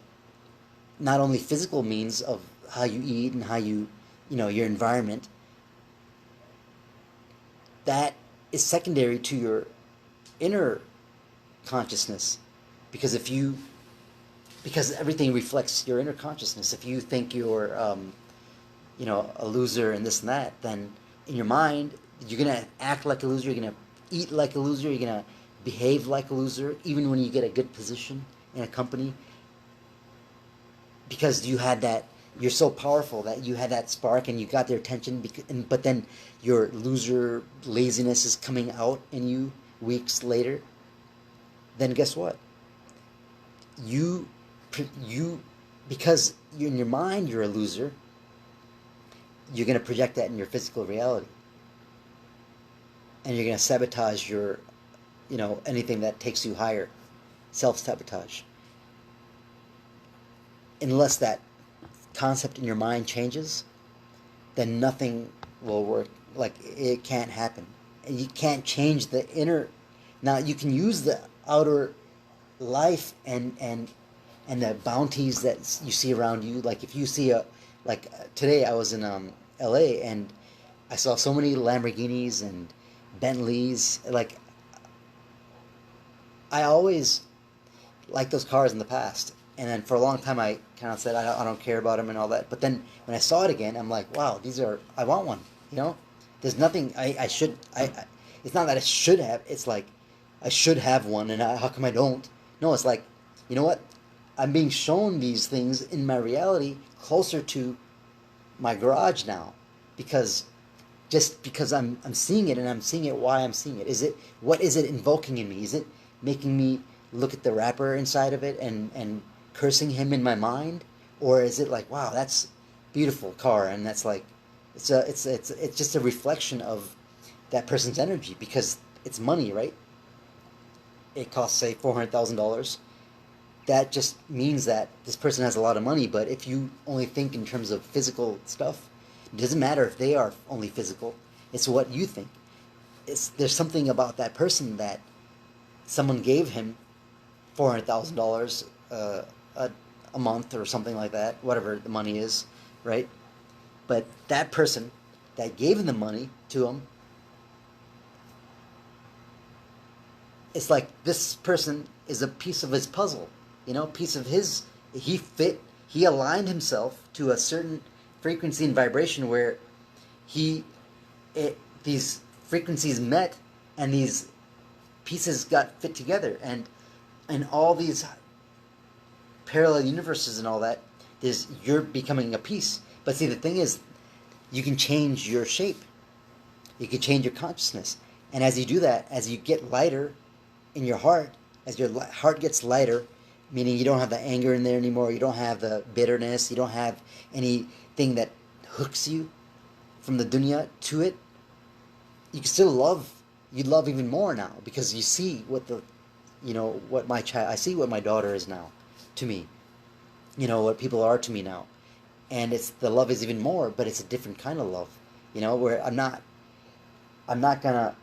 not only physical means of how you eat and how your environment. That is secondary to your inner consciousness, because everything reflects your inner consciousness. If you think you're a loser and this and that, then in your mind you're gonna act like a loser, you're gonna eat like a loser, you're gonna behave like a loser even when you get a good position in a company, because you had that, you're so powerful that you had that spark and you got their attention, but then your loser laziness is coming out in you weeks later, then guess what? You, because you're in your mind you're a loser, you're going to project that in your physical reality. And you're going to sabotage your, anything that takes you higher. Self-sabotage. Unless that concept in your mind changes, then nothing will work. Like, it can't happen. And you can't change the inner. Now, you can use the outer life and the bounties that you see around you. Like, if you see today I was in LA and I saw so many Lamborghinis and Bentleys. Like, I always liked those cars in the past, and then for a long time I kind of said I don't care about them and all that. But then when I saw it again, I'm like, wow, I want one. There's nothing I should. It's not that I should have. It's like I should have one, and how come I don't? No, it's like, you know what? I'm being shown these things in my reality closer to my garage now, because I'm seeing it, and I'm seeing it why I'm seeing it. What is it invoking in me? Is it making me look at the rapper inside of it and cursing him in my mind? Or is it like, wow, that's beautiful car, and that's like, it's just a reflection of that person's energy, because it's money, right? It costs, say, $400,000. That just means that this person has a lot of money. But if you only think in terms of physical stuff, it doesn't matter if they are only physical. It's what you think. There's something about that person that someone gave him $400,000 a month or something like that, whatever the money is, right? But that person that gave him the money to him, it's like this person is a piece of his puzzle, piece of his. He aligned himself to a certain frequency and vibration where these frequencies met, and these pieces got fit together, and all these parallel universes and all that, you're becoming a piece. But see, the thing is, you can change your shape, you can change your consciousness, and as you do that, as you get lighter in your heart, as your heart gets lighter, meaning you don't have the anger in there anymore, you don't have the bitterness, you don't have anything that hooks you from the dunya to it, you can still love. You love even more now, because you see what I see what my daughter is now to me, what people are to me now, and the love is even more, but it's a different kind of love, where I'm not gonna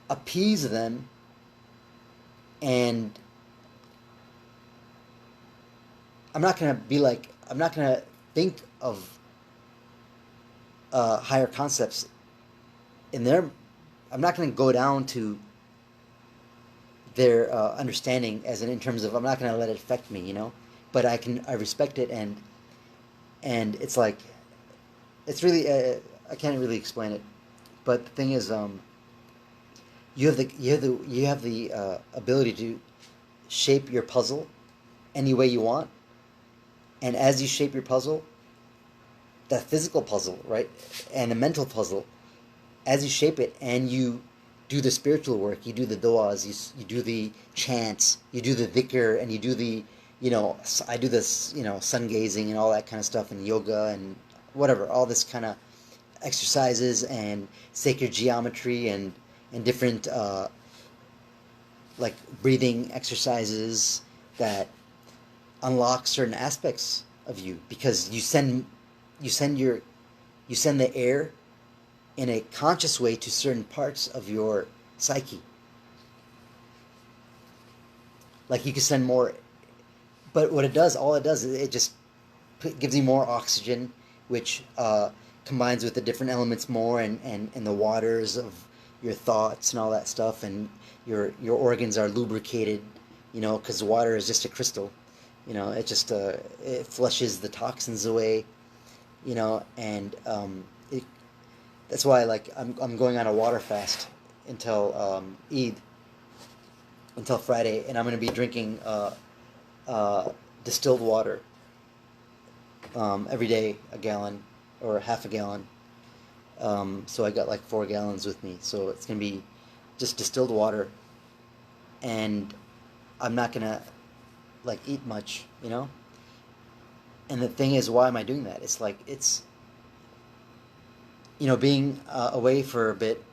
appease them, and I'm not gonna think of higher concepts in their. I'm not going to go down to their understanding in terms of, I'm not going to let it affect me, but I respect it, and it's like, it's really I can't really explain it, but the thing is, you have the ability to shape your puzzle any way you want, and as you shape your puzzle, that physical puzzle, right, and the mental puzzle, as you shape it and you do the spiritual work, you do the du'as, you do the chants, you do the dhikr, and you do the, I do this, sun gazing and all that kind of stuff, and yoga and whatever, all this kind of exercises and sacred geometry and different like breathing exercises that unlock certain aspects of you, because you send the air in a conscious way to certain parts of your psyche. Like, you can send more, but all it does is it just gives you more oxygen, which combines with the different elements more, and the waters of your thoughts and all that stuff, and your organs are lubricated, because water is just a crystal, it just it flushes the toxins away, and that's why, like, I'm going on a water fast until Eid, until Friday, and I'm going to be drinking distilled water every day, a gallon or half a gallon. So I got like 4 gallons with me. So it's going to be just distilled water, and I'm not going to like eat much, you know? And the thing is, why am I doing that? It's like, it's, you know, being away for a bit,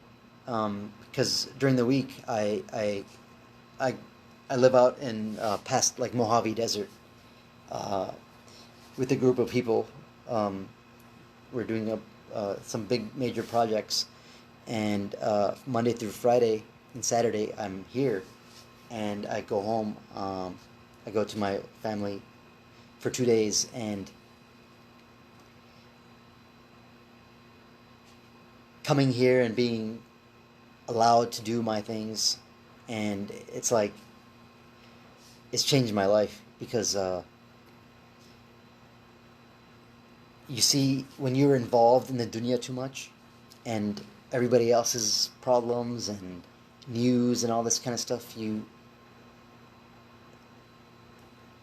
because during the week I, I live out in past like Mojave Desert with a group of people. We're doing some big major projects, and Monday through Friday and Saturday I'm here, and I go home. I go to my family for 2 days, and coming here and being allowed to do my things, and it's like, it's changed my life, because you see, when you're involved in the dunya too much, and everybody else's problems and news and all this kind of stuff,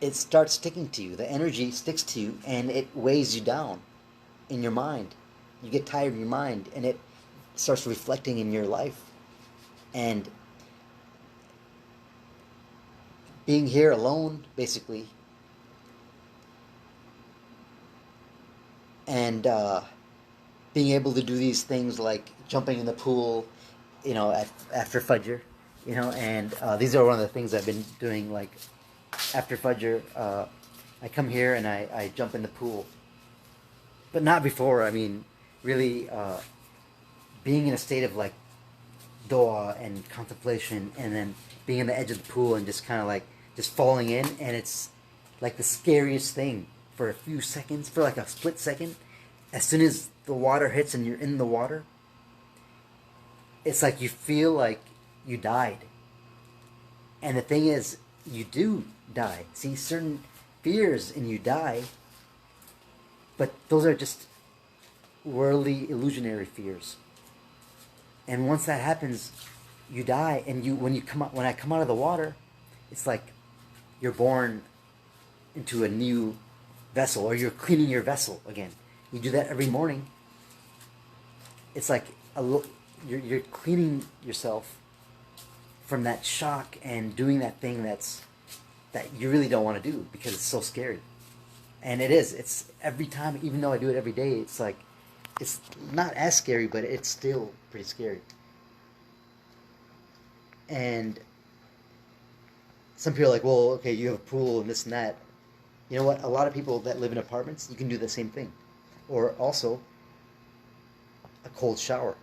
it starts sticking to you. The energy sticks to you, and it weighs you down in your mind. You get tired in your mind, and it starts reflecting in your life. And being here alone, basically, and being able to do these things like jumping in the pool, you know, after Fajr, you know, and these are one of the things I've been doing, like after Fajr, I come here and I jump in the pool, but not before. I mean, really being in a state of like dua and contemplation, and then being in the edge of the pool and just kind of like just falling in, and it's like the scariest thing for a few seconds, for like a split second. As soon as the water hits and you're in the water, it's like you feel like you died. And the thing is, you do die. See, certain fears and you die, but those are just worldly, illusionary fears. And once that happens, you die. And when I come out of the water, it's like you're born into a new vessel, or you're cleaning your vessel again. You do that every morning. It's like you're cleaning yourself from that shock and doing that thing that you really don't want to do, because it's so scary. And it is. It's every time, even though I do it every day, it's like, it's not as scary, but it's still pretty scary. And some people are like, well, okay, you have a pool and this and that. You know what? A lot of people that live in apartments, you can do the same thing. Or also, a cold shower.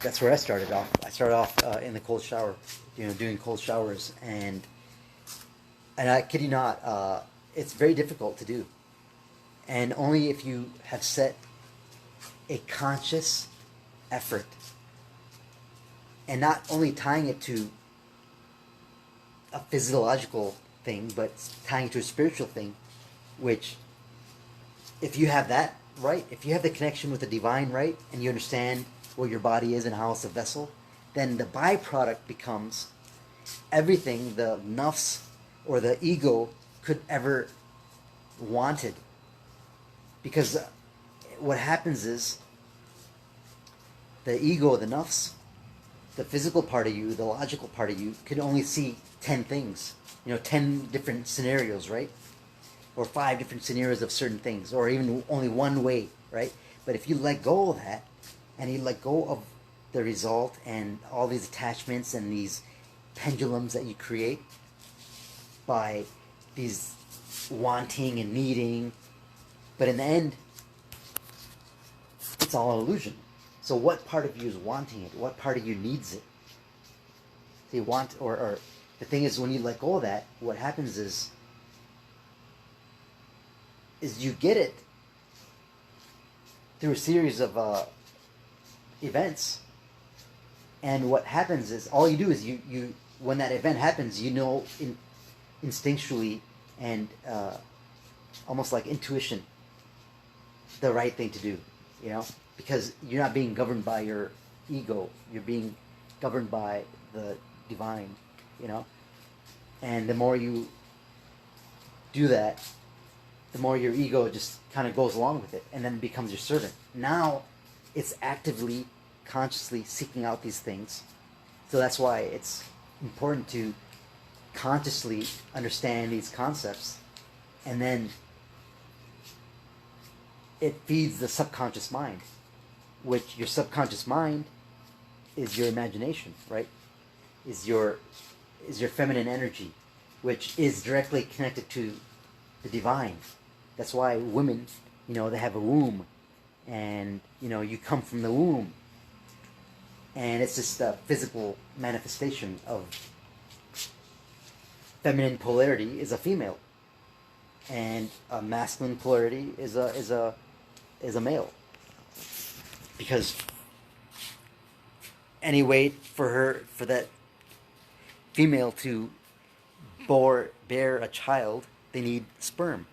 That's where I started off. I started off in the cold shower, you know, doing cold showers. And I kid you not, it's very difficult to do. And only if you have set a conscious effort, and not only tying it to a physiological thing, but tying it to a spiritual thing, which, if you have that right, if you have the connection with the divine right, and you understand what your body is and how it's a vessel, then the byproduct becomes everything the nafs or the ego could ever wanted. Because what happens is, the ego, the nafs, the physical part of you, the logical part of you, can only see 10 things. You know, 10 different scenarios, right? Or 5 different scenarios of certain things, or even only one way, right? But if you let go of that, and you let go of the result and all these attachments and these pendulums that you create by these wanting and needing, but in the end, it's all an illusion. So what part of you is wanting it? What part of you needs it? So you want, or the thing is, when you let go of that, what happens is you get it through a series of events. And what happens is, all you do is you when that event happens, you know instinctually and almost like intuition, the right thing to do, you know, because you're not being governed by your ego. You're being governed by the divine, And the more you do that, the more your ego just kind of goes along with it and then becomes your servant. Now it's actively, consciously seeking out these things. So that's why it's important to consciously understand these concepts, and then it feeds the subconscious mind, which your subconscious mind is your imagination, right? Is your feminine energy, which is directly connected to the divine. That's why women, they have a womb, and you come from the womb, and it's just a physical manifestation of feminine polarity is a female, and a masculine polarity is a male. Because any way for that female to bear a child, they need sperm.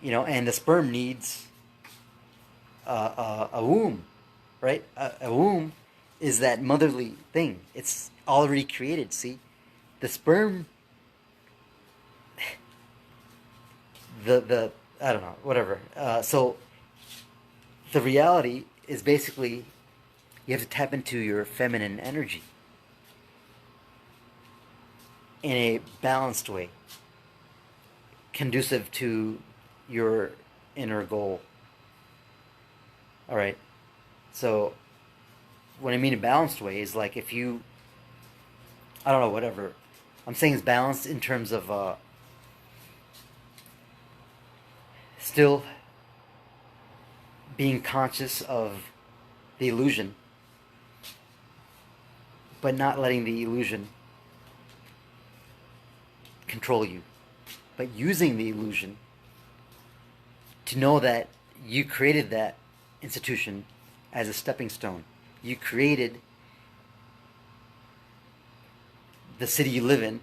And the sperm needs a womb, right? A womb is that motherly thing. It's already created, see? The sperm, the I don't know, whatever. So the reality is basically you have to tap into your feminine energy in a balanced way, conducive to your inner goal. All right. So what I mean a balanced way is like if you, I don't know, whatever. I'm saying it's balanced in terms of still being conscious of the illusion, but not letting the illusion control you, but using the illusion to know that you created that institution as a stepping stone. You created the city you live in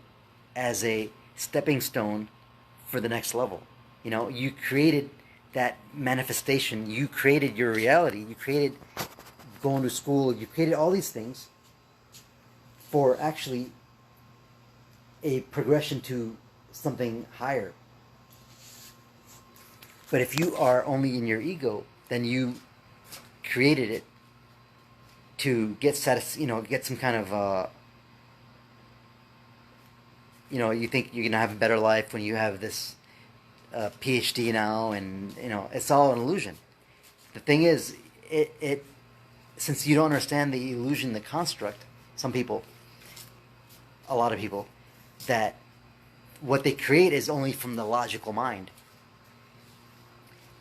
as a stepping stone for the next level. You created that manifestation. You created your reality. You created going to school. You created all these things for actually a progression to something higher. But if you are only in your ego, then you created it to get get some kind of you think you're gonna have a better life when you have this PhD now, and it's all an illusion. The thing is, it since you don't understand the illusion, the construct, a lot of people, that what they create is only from the logical mind,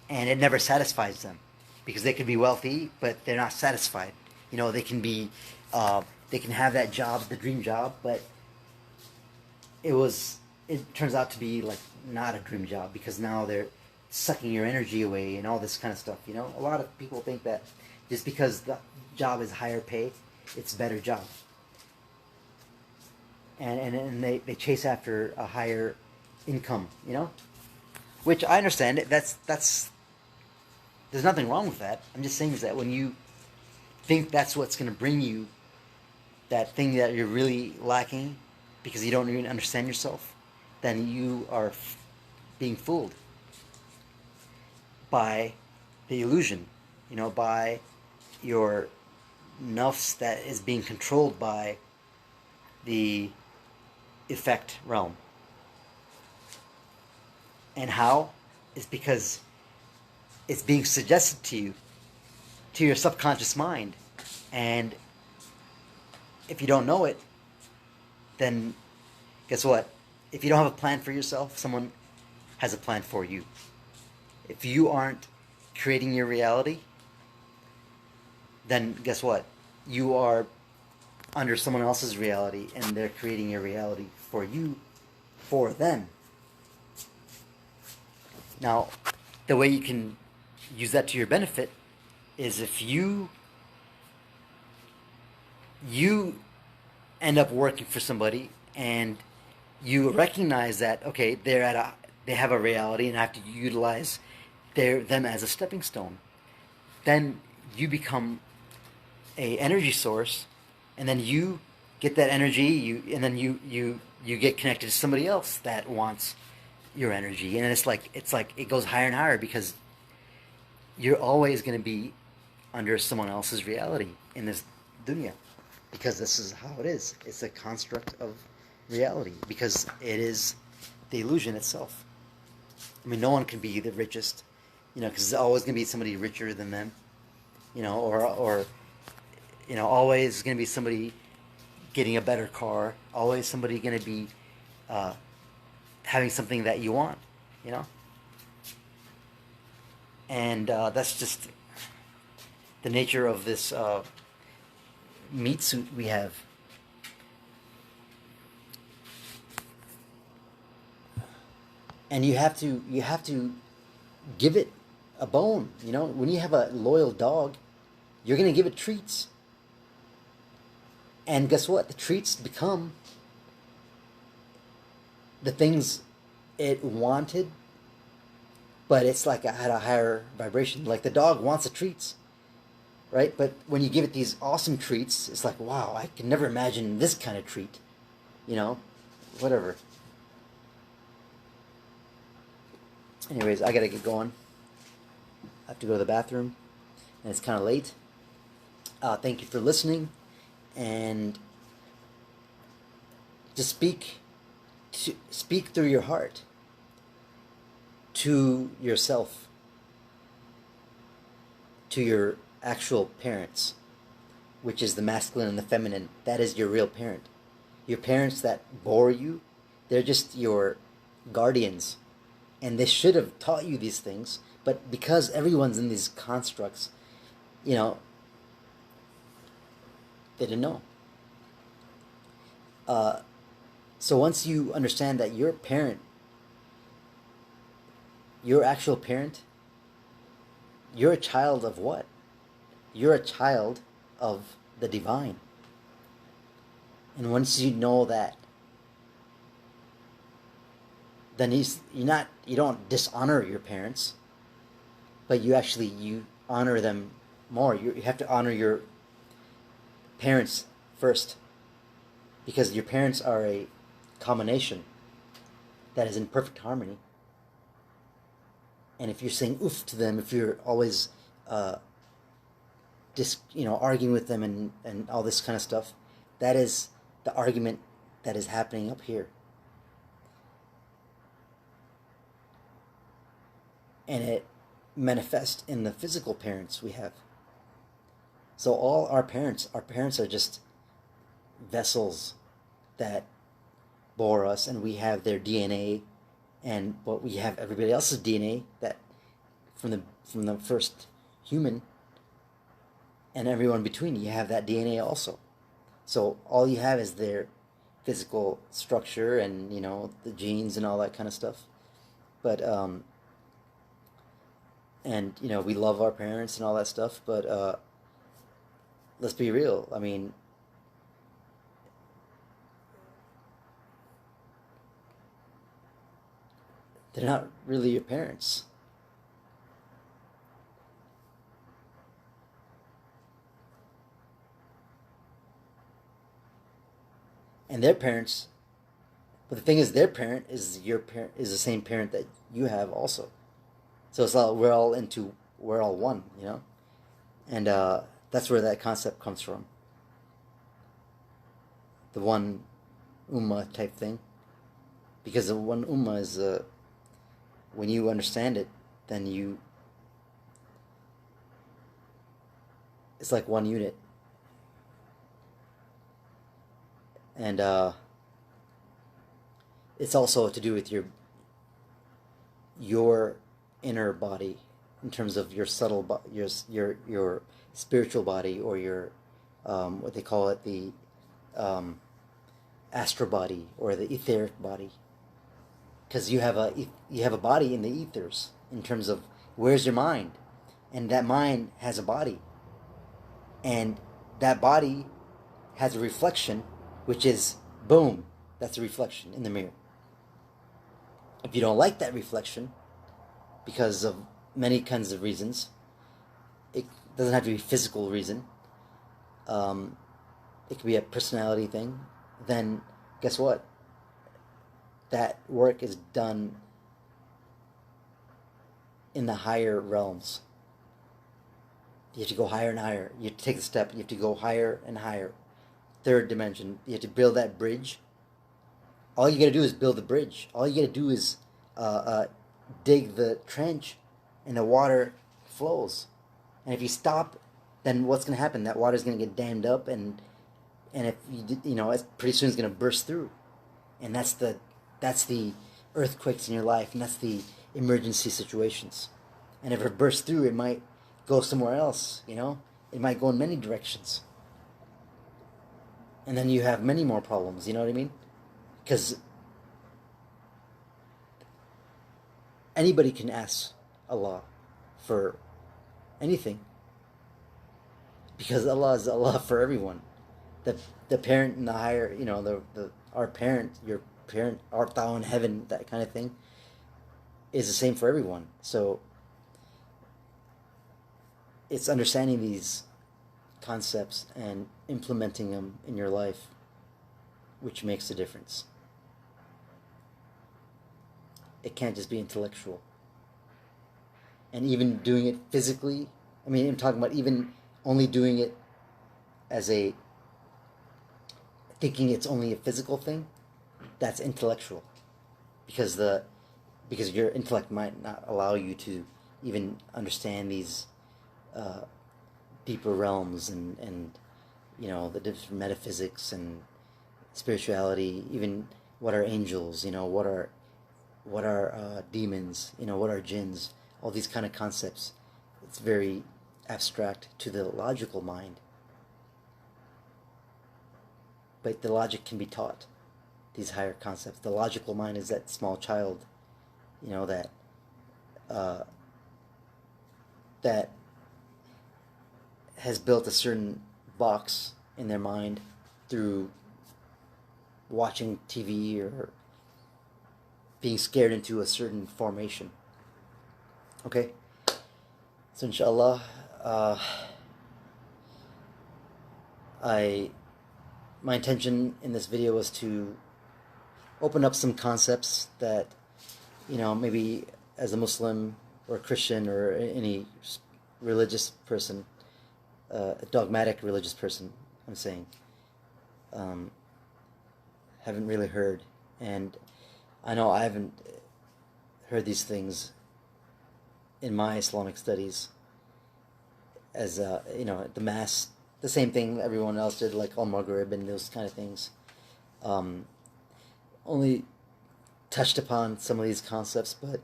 and it never satisfies them, because they can be wealthy, but they're not satisfied. They can be, they can have that job, the dream job, but it turns out to be like not a dream job, because now they're sucking your energy away and all this kind of stuff. A lot of people think that just because the job is higher pay, it's a better job, and they chase after a higher income, which I understand. That's there's nothing wrong with that. I'm just saying is that when you think that's what's going to bring you that thing that you're really lacking because you don't even understand yourself, then you are being fooled by the illusion, by your nafs that is being controlled by the effect realm. And how? Is because it's being suggested to you, to your subconscious mind. And if you don't know it, then guess what? If you don't have a plan for yourself, someone has a plan for you. If you aren't creating your reality, then guess what? You are under someone else's reality, and they're creating your reality for you, for them. Now, the way you can use that to your benefit is if you end up working for somebody and you recognize that, okay, they have a reality and I have to utilize them as a stepping stone, then you become a energy source, and then you get that energy, and then you get connected to somebody else that wants your energy, and it's like it goes higher and higher, because you're always going to be under someone else's reality in this dunya, because this is how it is. It's a construct of reality, because it is the illusion itself. I mean, no one can be the richest, because there's always going to be somebody richer than them, or always going to be somebody getting a better car, always somebody going to be having something that you want, and that's just the nature of this meat suit we have. And you have to give it a bone. When you have a loyal dog, you're going to give it treats. And guess what? The treats become the things it wanted, but it's like at a higher vibration. Like the dog wants the treats, right? But when you give it these awesome treats, it's like, wow, I can never imagine this kind of treat, whatever. Anyways, I gotta get going. I have to go to the bathroom, and it's kind of late. Thank you for listening, and just speak through your heart to yourself, to your actual parents, which is the masculine and the feminine. That is your real parent. Your parents that bore you, they're just your guardians. And they should have taught you these things, but because everyone's in these constructs, they didn't know. So once you understand that your parent, your actual parent, you're a child of what? You're a child of the divine. And once you know that, then you don't dishonor your parents, but you honor them more. You have to honor your parents first, because your parents are a combination that is in perfect harmony. And if you're saying oof to them, if you're always arguing with them and all this kind of stuff, that is the argument that is happening up here. And it manifests in the physical parents we have. So all our parents are just vessels that bore us, and we have their DNA, but we have everybody else's DNA that from the first human, and everyone between. You have that DNA also. So all you have is their physical structure and the genes and all that kind of stuff. But and we love our parents and all that stuff, but let's be real. I mean, they're not really your parents. And their parents, but the thing is, their parent is is the same parent that you have also. So it's all we're all one, and that's where that concept comes from. The one ummah type thing, because the one ummah is when you understand it, then it's like one unit, and it's also to do with your inner body, in terms of your subtle your spiritual body, or your what they call it, the astral body, or the etheric body, because you have a body in the ethers, in terms of where's your mind, and that mind has a body, and that body has a reflection, which is boom, that's a reflection in the mirror. If you don't like that reflection, because of many kinds of reasons, it doesn't have to be a physical reason, it could be a personality thing, then guess what? That work is done in the higher realms. You have to go higher and higher. You have to take the step. You have to go higher and higher. Third dimension. You have to build that bridge. All you got to do is build the bridge. All you got to do is dig the trench, and the water flows. And if you stop, then what's going to happen? That water is going to get dammed up, and if it's pretty soon it's going to burst through. And that's the earthquakes in your life, and that's the emergency situations. And if it bursts through, it might go somewhere else. It might go in many directions. And then you have many more problems. You know what I mean? Because anybody can ask Allah for anything, because Allah is Allah for everyone. The parent in the higher, our parent, your parent, art thou in heaven, that kind of thing, is the same for everyone. So it's understanding these concepts and implementing them in your life which makes a difference. It can't just be intellectual. And even doing it physically, I'm talking about even only doing it as thinking it's only a physical thing, that's intellectual. Because your intellect might not allow you to even understand these deeper realms and the different metaphysics and spirituality, even what are angels, what are demons, what are jinns, all these kind of concepts. It's very abstract to the logical mind. But the logic can be taught, these higher concepts. The logical mind is that small child, that has built a certain box in their mind through watching TV or being scared into a certain formation. Okay? So inshallah, my intention in this video was to open up some concepts that, maybe as a Muslim or a Christian or any religious person, a dogmatic religious person, I'm saying, haven't really heard. And I know I haven't heard these things in my Islamic studies as, the Mass, the same thing everyone else did, like Al-Maghrib and those kind of things. Only touched upon some of these concepts, but,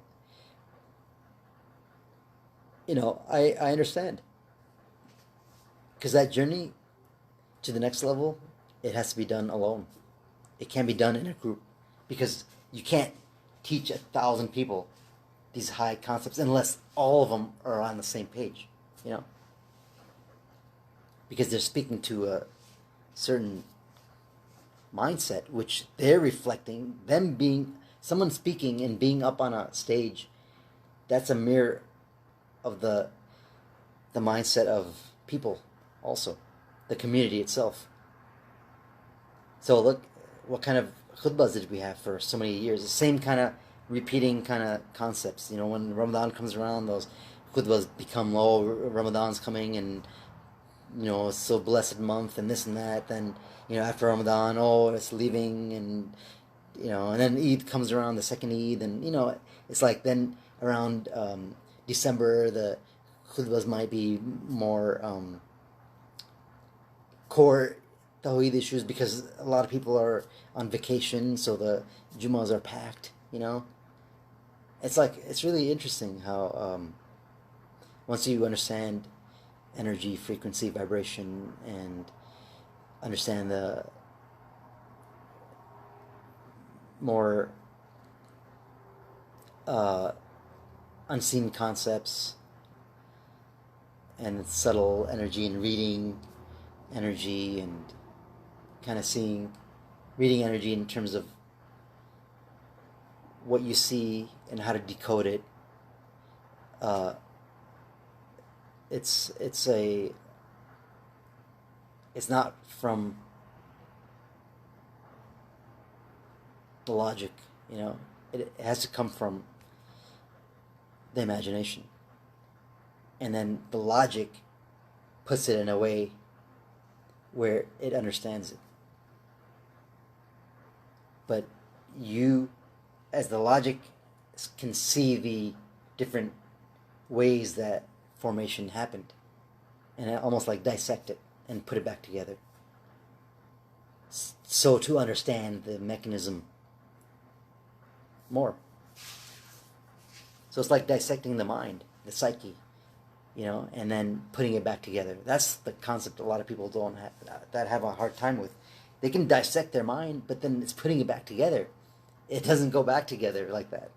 I understand. Because that journey to the next level, it has to be done alone. It can't be done in a group, because you can't teach 1,000 people these high concepts unless all of them are on the same page, because they're speaking to a certain mindset, which they're reflecting. Them being someone speaking and being up on a stage, that's a mirror of the mindset of people, also the community itself. So look, what kind of khutbahs did we have for so many years? The same kind of repeating kind of concepts. When Ramadan comes around, those khutbahs become, oh, Ramadan's coming, and it's so blessed month and this and that. Then after Ramadan, oh, it's leaving, and and then Eid comes around, the second Eid, and it's like then around December the khutbahs might be more core Tawhid issues, because a lot of people are on vacation, so the Jummahs are packed, It's really interesting how once you understand energy, frequency, vibration, and understand the more unseen concepts and subtle energy, and reading energy, and kind of reading energy in terms of what you see and how to decode it. It's it's not from the logic, you know. It has to come from the imagination. And then the logic puts it in a way where it understands it. But you, as the logic, can see the different ways that formation happened, and almost like dissect it and put it back together. So to understand the mechanism more. So it's like dissecting the mind, the psyche, you know, and then putting it back together. That's the concept a lot of people don't have, that have a hard time with. They can dissect their mind, but then it's putting it back together. It doesn't go back together like that,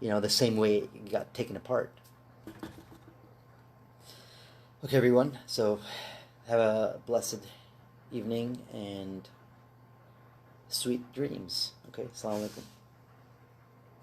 you know, the same way it got taken apart. Okay, everyone, so have a blessed evening and sweet dreams. Okay, assalamu alaikum.